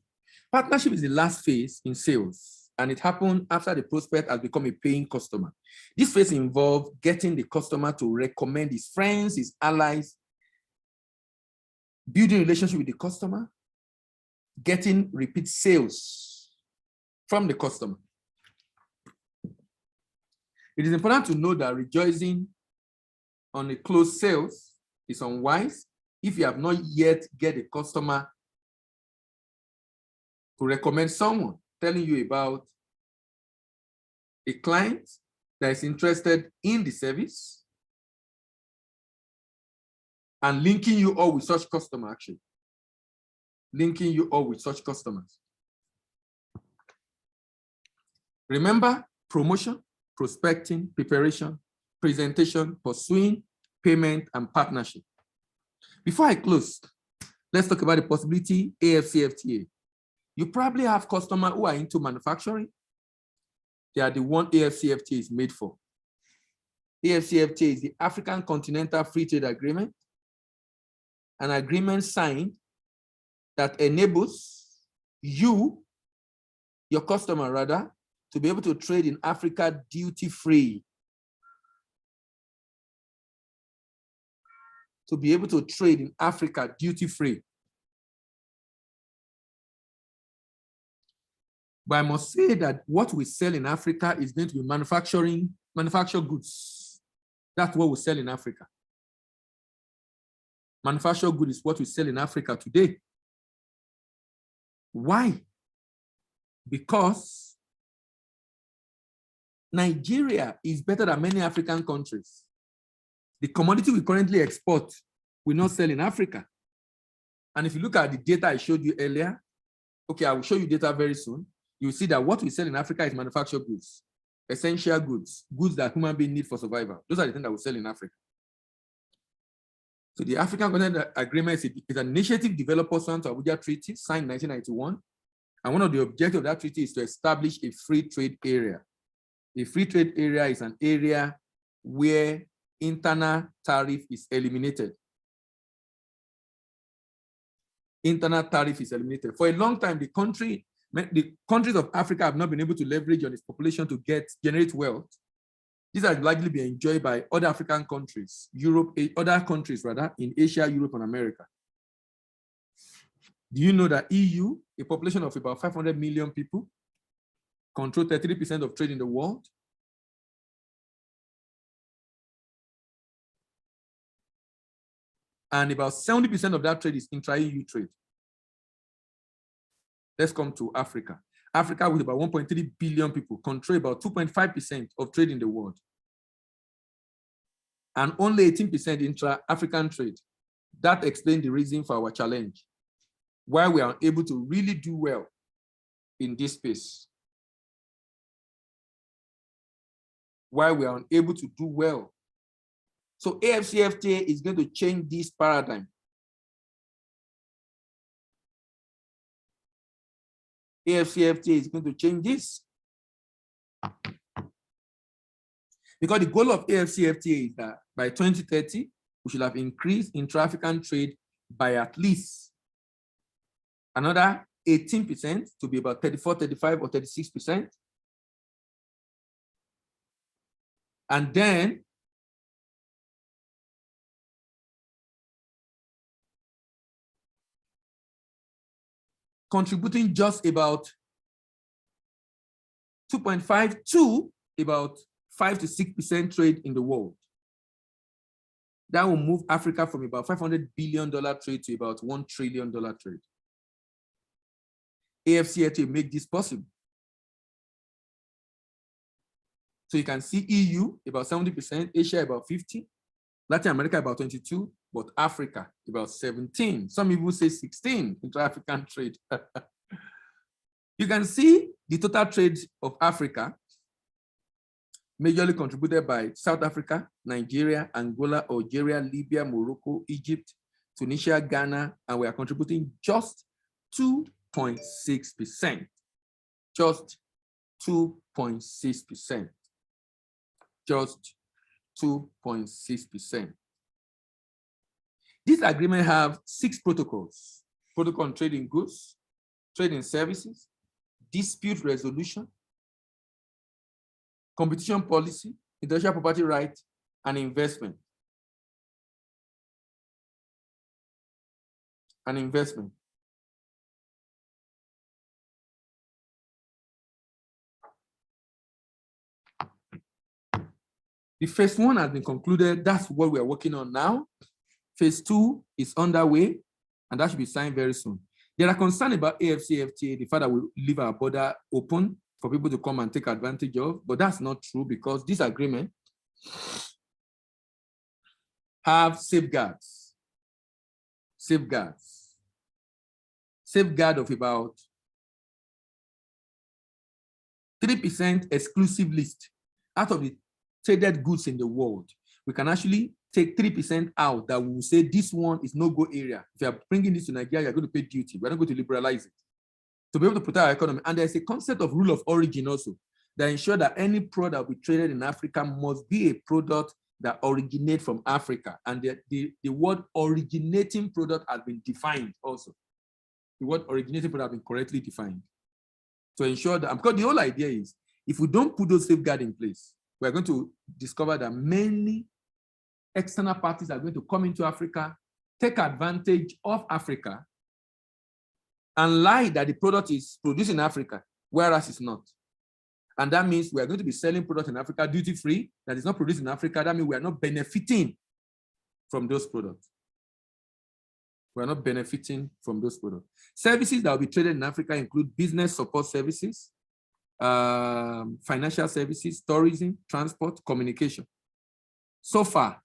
Partnership is the last phase in sales, and it happens after the prospect has become a paying customer. This phase involves getting the customer to recommend his friends, his allies, building a relationship with the customer, getting repeat sales from the customer. It is important to know that rejoicing on a closed sales is unwise if you have not yet get a customer to recommend someone telling you about a client that is interested in the service and linking you all with such customer actually. Linking you all with such customers. Remember, promotion, prospecting, preparation, presentation, pursuing, payment, and partnership. Before I close, let's talk about the possibility AFCFTA. You probably have customers who are into manufacturing. They are the one AFCFTA is made for. AFCFTA is the African Continental Free Trade Agreement, an agreement signed that enables you, your customer rather, to be able to trade in Africa duty-free. To be able to trade in Africa duty-free. But I must say that what we sell in Africa is going to be manufactured goods. That's what we sell in Africa. Manufactured goods is what we sell in Africa today. Why? Because Nigeria is better than many African countries. The commodity we currently export, we not sell in Africa. And if you look at the data I showed you earlier, okay, I will show you data very soon. You'll see that what we sell in Africa is manufactured goods, essential goods, goods that human beings need for survival. Those are the things that we sell in Africa. So the African Continental Agreement is an initiative developed pursuant to Abuja Treaty, signed in 1991. And one of the objectives of that treaty is to establish a free trade area. A free trade area is an area where internal tariff is eliminated. Internal tariff is eliminated. For a long time, the countries of Africa have not been able to leverage on its population to generate wealth. These have likely been enjoyed by other African countries, other countries rather, in Asia, Europe, and America. Do you know that EU, a population of about 500 million people, control 33% of trade in the world? And about 70% of that trade is intra-EU trade. Let's come to Africa. Africa, with about 1.3 billion people, control about 2.5% of trade in the world. And only 18% intra-African trade. That explains the reason for our challenge, why we are able to really do well in this space. Why we are unable to do well. So AFCFTA is going to change this paradigm. AFCFTA is going to change this. Because the goal of AFCFTA is that by 2030, we should have increased intra-African trade by at least another 18% to be about 34, 35, or 36%. And then contributing just about 2.5 to about 5 to 6% trade in the world. That will move Africa from about $500 billion trade to about $1 trillion trade. AFCFTA make this possible. So you can see EU about 70%, Asia about 50%, Latin America about 22%, but Africa about 17%. Some people say 16% intra-African trade. You can see the total trade of Africa, majorly contributed by South Africa, Nigeria, Angola, Algeria, Libya, Morocco, Egypt, Tunisia, Ghana, and we are contributing just 2.6%. Just 2.6%. Just 2.6%. This agreement have 6 protocols: protocol on trading goods, trading services, dispute resolution, competition policy, intellectual property rights, and investment. The first one has been concluded. That's what we are working on now. Phase 2 is underway, and that should be signed very soon. There are concerns about AFCFTA, the fact that we leave our border open for people to come and take advantage of, but that's not true because this agreement have safeguards. Safeguard of about 3% exclusive list out of the traded goods in the world. We can actually take 3% out that will say this one is no-go area. If you are bringing this to Nigeria, you're going to pay duty. We're not going to liberalize it to be able to protect our economy. And there's a concept of rule of origin also that ensure that any product that we traded in Africa must be a product that originates from Africa. And the word originating product has been defined also. The word originating product has been correctly defined to ensure that, because the whole idea is, if we don't put those safeguards in place, we're going to discover that many external parties are going to come into Africa, take advantage of Africa, and lie that the product is produced in Africa, whereas it's not. And that means we are going to be selling products in Africa duty-free that is not produced in Africa. That means we are not benefiting from those products. We are not benefiting from those products. Services that will be traded in Africa include business support services, financial services, tourism, transport, communication. So far,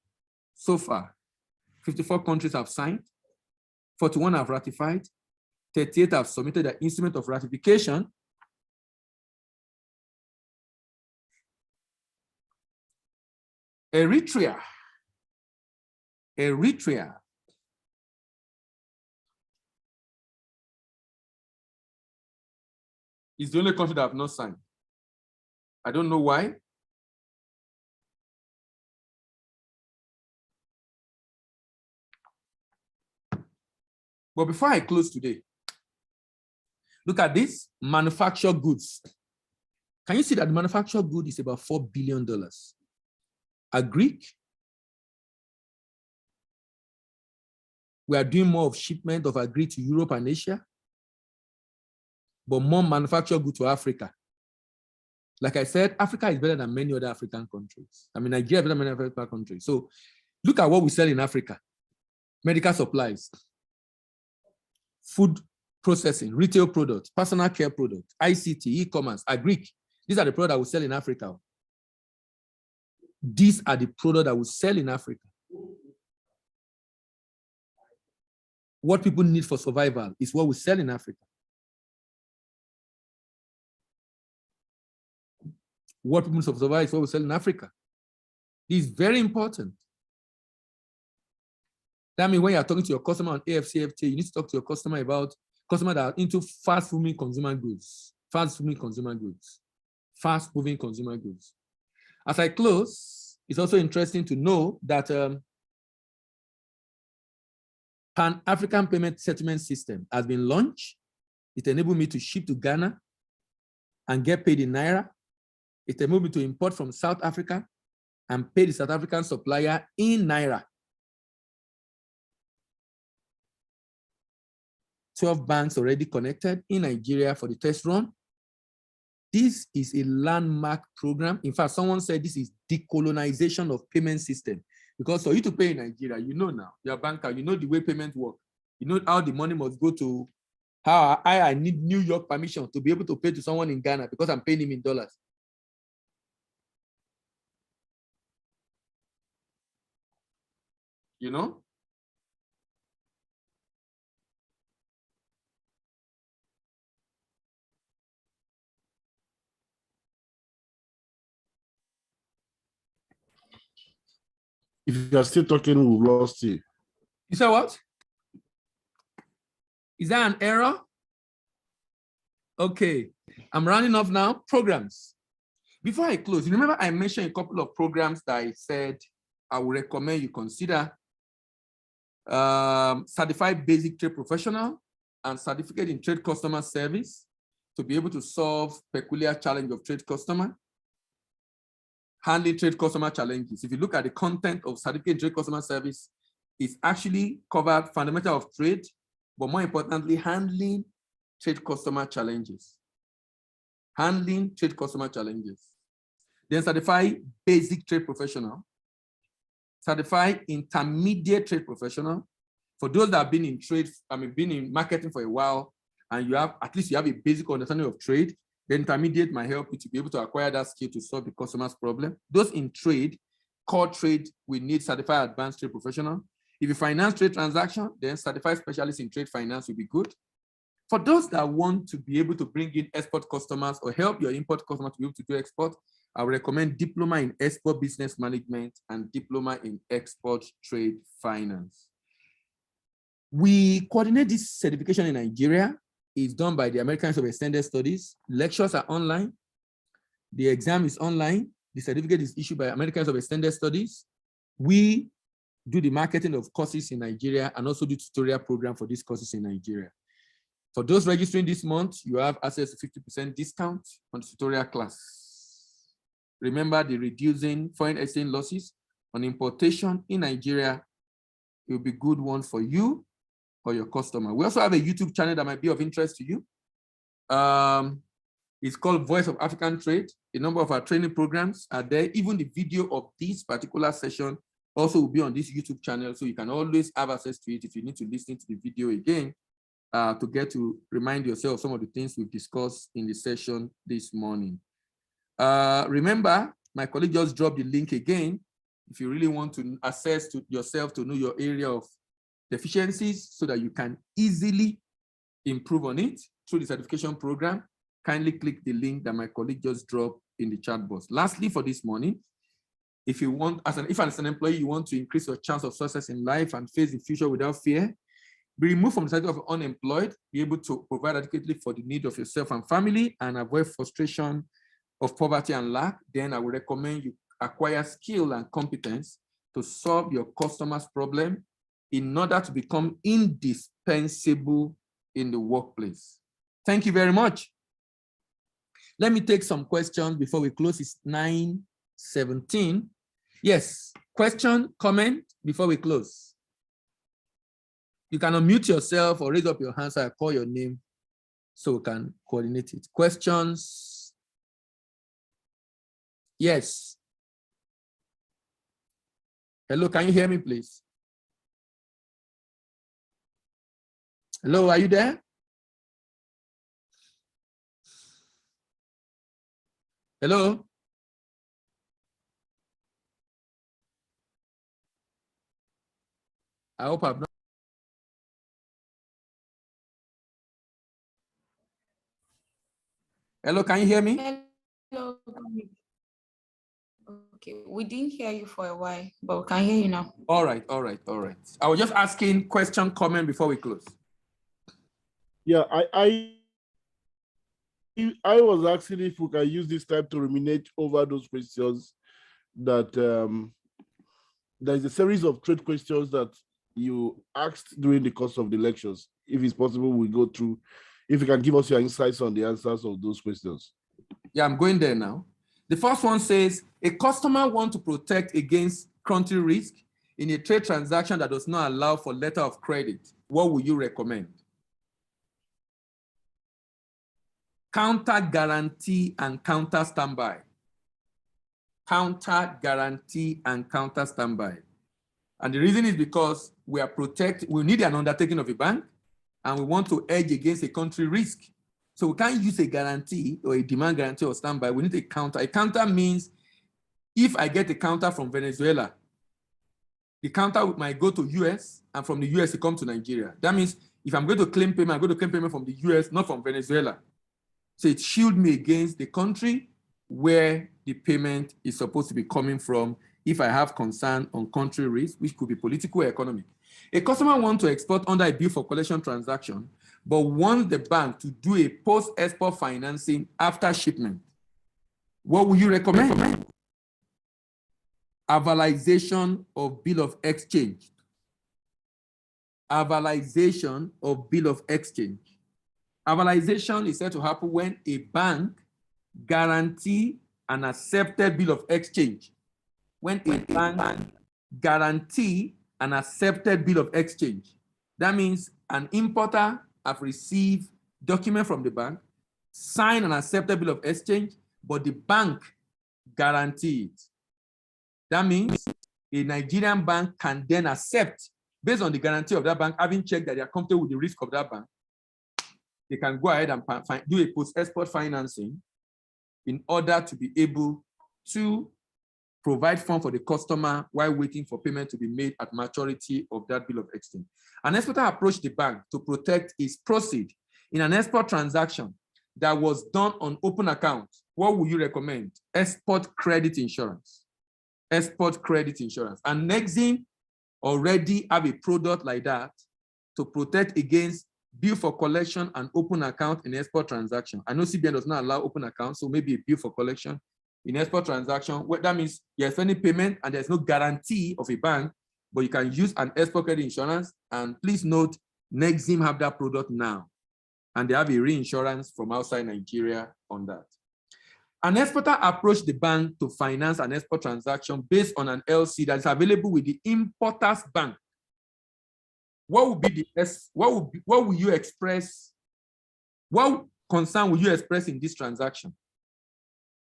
54 countries have signed, 41 have ratified, 38 have submitted an instrument of ratification. Eritrea is the only country that have not signed. I don't know why. But before I close today, look at this, manufactured goods. Can you see that the manufactured good is about $4 billion? Agri, we are doing more of shipment of agri to Europe and Asia, but more manufactured goods to Africa. Like I said, Africa is better than many other African countries. I mean, Nigeria is better than many African countries. So look at what we sell in Africa. Medical supplies, food processing, retail products, personal care products, ICT, e-commerce, agri. These are the products that we sell in Africa. These are the products that we sell in Africa. What people need for survival is what we sell in Africa. What people need for survival is what we sell in Africa. This is very important. That means when you're talking to your customer on AFCFTA, you need to talk to your customer about customers that are into fast-moving consumer goods. Fast-moving consumer goods. Fast-moving consumer goods. As I close, it's also interesting to know that Pan-African Payment Settlement System has been launched. It enabled me to ship to Ghana and get paid in Naira. It enabled me to import from South Africa and pay the South African supplier in Naira. 12 banks already connected in Nigeria for the test run. This is a landmark program. In fact, someone said this is decolonization of payment system. Because for you to pay in Nigeria, you know now, you're a banker, you know the way payment work. You know how the money must go to, how I need New York permission to be able to pay to someone in Ghana because I'm paying him in dollars. You know? If you're still talking, we've lost you. You said what? Is that an error? Okay, I'm rounding off now. Programs. Before I close, remember I mentioned a couple of programs that I said I would recommend you consider. Certified Basic Trade Professional and Certificate in Trade Customer Service to be able to solve peculiar challenge of trade customer. Handling trade customer challenges. If you look at the content of Certificate in Trade Customer Service, it's actually covered fundamental of trade, but more importantly, handling trade customer challenges. Handling trade customer challenges. Then Certified Basic Trade Professional. Certified Intermediate Trade Professional. For those that have been in trade, been in marketing for a while, and you have, at least you have a basic understanding of trade, the intermediate might help you to be able to acquire that skill to solve the customer's problem. Those in trade, core trade, we need Certified Advanced Trade Professional. If you finance trade transaction, then Certified Specialist in Trade Finance will be good. For those that want to be able to bring in export customers or help your import customers to be able to do export, I would recommend Diploma in Export Business Management and Diploma in Export Trade Finance. We coordinate this certification in Nigeria. It's done by the American Institute of Extended Studies. Lectures are online. The exam is online. The certificate is issued by American Institute of Extended Studies. We do the marketing of courses in Nigeria and also do tutorial program for these courses in Nigeria. For those registering this month, you have access to 50% discount on the tutorial class. Remember the reducing foreign exchange losses on importation in Nigeria. It will be a good one for you or your customer. We also have a YouTube channel that might be of interest to you. It's called Voice of African Trade. A number of our training programs are there. Even the video of this particular session also will be on this YouTube channel, so you can always have access to it if you need to listen to the video again to get to remind yourself of some of the things we've discussed in the session this morning. Remember, my colleague just dropped the link again. If you really want to assess to yourself to know your area of deficiencies so that you can easily improve on it through the certification program, kindly click the link that my colleague just dropped in the chat box. Lastly, for this morning, if you want, if as an employee, you want to increase your chance of success in life and face the future without fear, be removed from the title of unemployed, be able to provide adequately for the need of yourself and family, and avoid frustration of poverty and lack, then I would recommend you acquire skill and competence to solve your customer's problem in order to become indispensable in the workplace. Thank you very much. Let me take some questions before we close. It's 9:17. Yes, question, comment before we close. You can unmute yourself or raise up your hand so I call your name so we can coordinate it. Questions? Yes. Hello, can you hear me, please? Hello, are you there? Hello? I hope I've not. Hello, can you hear me? Hello. Okay, we didn't hear you for a while, but we can hear you now. All right. I was just asking question, comment before we close. Yeah, I was asking if we can use this time to ruminate over those questions that there's a series of trade questions that you asked during the course of the lectures. If it's possible, we'll go through. If you can give us your insights on the answers of those questions. Yeah, I'm going there now. The first one says, a customer wants to protect against country risk in a trade transaction that does not allow for letter of credit. What would you recommend? counter guarantee and counter standby. Counter guarantee and counter standby. And the reason is because we need an undertaking of a bank, and we want to hedge against a country risk. So we can't use a guarantee or a demand guarantee or standby. We need a counter. A counter means if I get a counter from Venezuela, the counter might go to US, and from the US it comes to Nigeria. That means if I'm going to claim payment, I'm going to claim payment from the US, not from Venezuela. So it shields me against the country where the payment is supposed to be coming from if I have concern on country risk, which could be political or economic. A customer wants to export under a bill for collection transaction, but wants the bank to do a post-export financing after shipment. What would you recommend? Avalization of bill of exchange. Avalization of bill of exchange. Avalization is said to happen when a bank guarantee an accepted bill of exchange. When a bank guarantee an accepted bill of exchange. That means an importer have received document from the bank, sign an accepted bill of exchange, but the bank guarantee it. That means a Nigerian bank can then accept, based on the guarantee of that bank, having checked that they are comfortable with the risk of that bank, they can go ahead and do a post-export financing in order to be able to provide funds for the customer while waiting for payment to be made at maturity of that bill of exchange. An exporter approached the bank to protect his proceeds in an export transaction that was done on open account. What would you recommend? Export credit insurance. Export credit insurance. And Nexim already have a product like that to protect against bill for collection and open account in export transaction. I know CBN does not allow open account, so maybe a bill for collection in export transaction. What that means, you're spending payment and there's no guarantee of a bank, but you can use an export credit insurance. And please note, Nexim have that product now, and they have a reinsurance from outside Nigeria on that. An exporter approached the bank to finance an export transaction based on an LC that is available with the importer's bank. What would be the what will you express? What concern will you express in this transaction?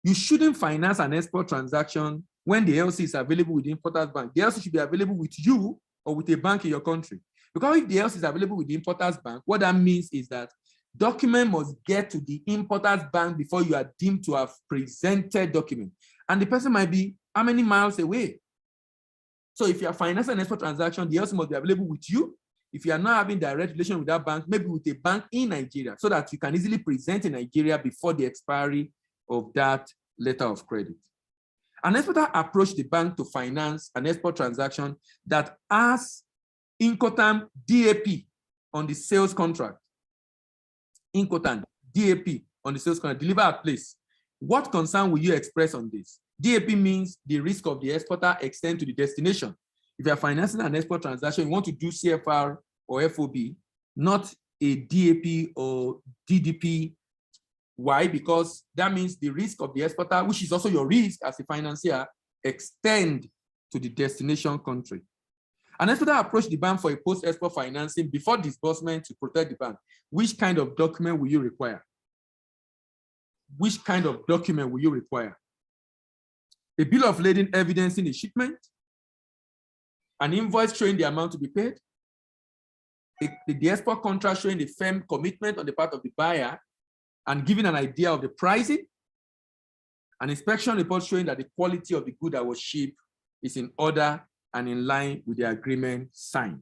You shouldn't finance an export transaction when the LC is available with the importer's bank. The LC should be available with you or with a bank in your country. Because if the LC is available with the importer's bank, what that means is that document must get to the importer's bank before you are deemed to have presented document. And the person might be how many miles away? So if you are financing an export transaction, the LC must be available with you. If you are not having direct relation with that bank, maybe with a bank in Nigeria, so that you can easily present in Nigeria before the expiry of that letter of credit. An exporter approached the bank to finance an export transaction that has Incoterm DAP on the sales contract. Incoterm DAP on the sales contract, deliver at place. What concern will you express on this? DAP means the risk of the exporter extend to the destination. If you are financing an export transaction, you want to do CFR or FOB, not a DAP or DDP. Why? Because that means the risk of the exporter, which is also your risk as a financier, extend to the destination country. An exporter approached the bank for a post-export financing before disbursement to protect the bank. Which kind of document will you require? Which kind of document will you require? A bill of lading evidencing the shipment, an invoice showing the amount to be paid, the export contract showing the firm commitment on the part of the buyer and giving an idea of the pricing, an inspection report showing that the quality of the good that was shipped is in order and in line with the agreement signed.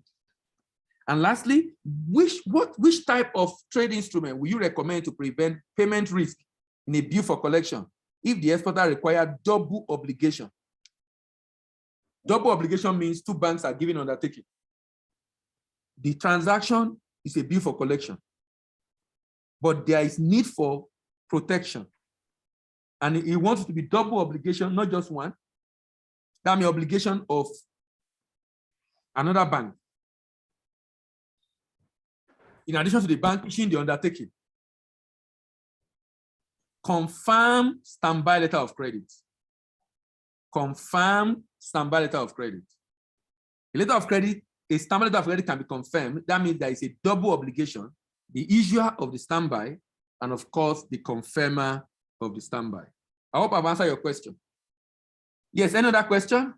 And lastly, which type of trade instrument will you recommend to prevent payment risk in a bill for collection if the exporter requires double obligation? Double obligation means two banks are giving undertaking. The transaction is a bill for collection, but there is need for protection. And he wants it to be double obligation, not just one. That means obligation of another bank, in addition to the bank issuing the undertaking. Confirm standby letter of credit. Confirm standby letter of credit. A letter of credit, a standby letter of credit can be confirmed. That means there is a double obligation. The issuer of the standby and of course, the confirmer of the standby. I hope I've answered your question. Yes, any other question?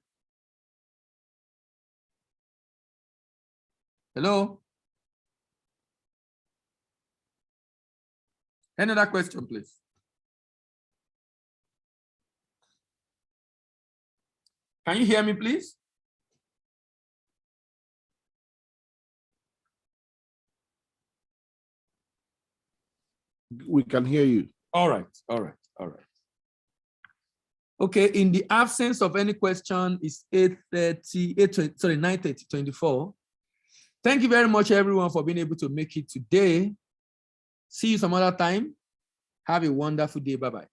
Hello? Any other question, please? Can you hear me, please? We can hear you. All right. Okay, in the absence of any question, it's 9:30, 24. Thank you very much, everyone, for being able to make it today. See you some other time. Have a wonderful day. Bye-bye.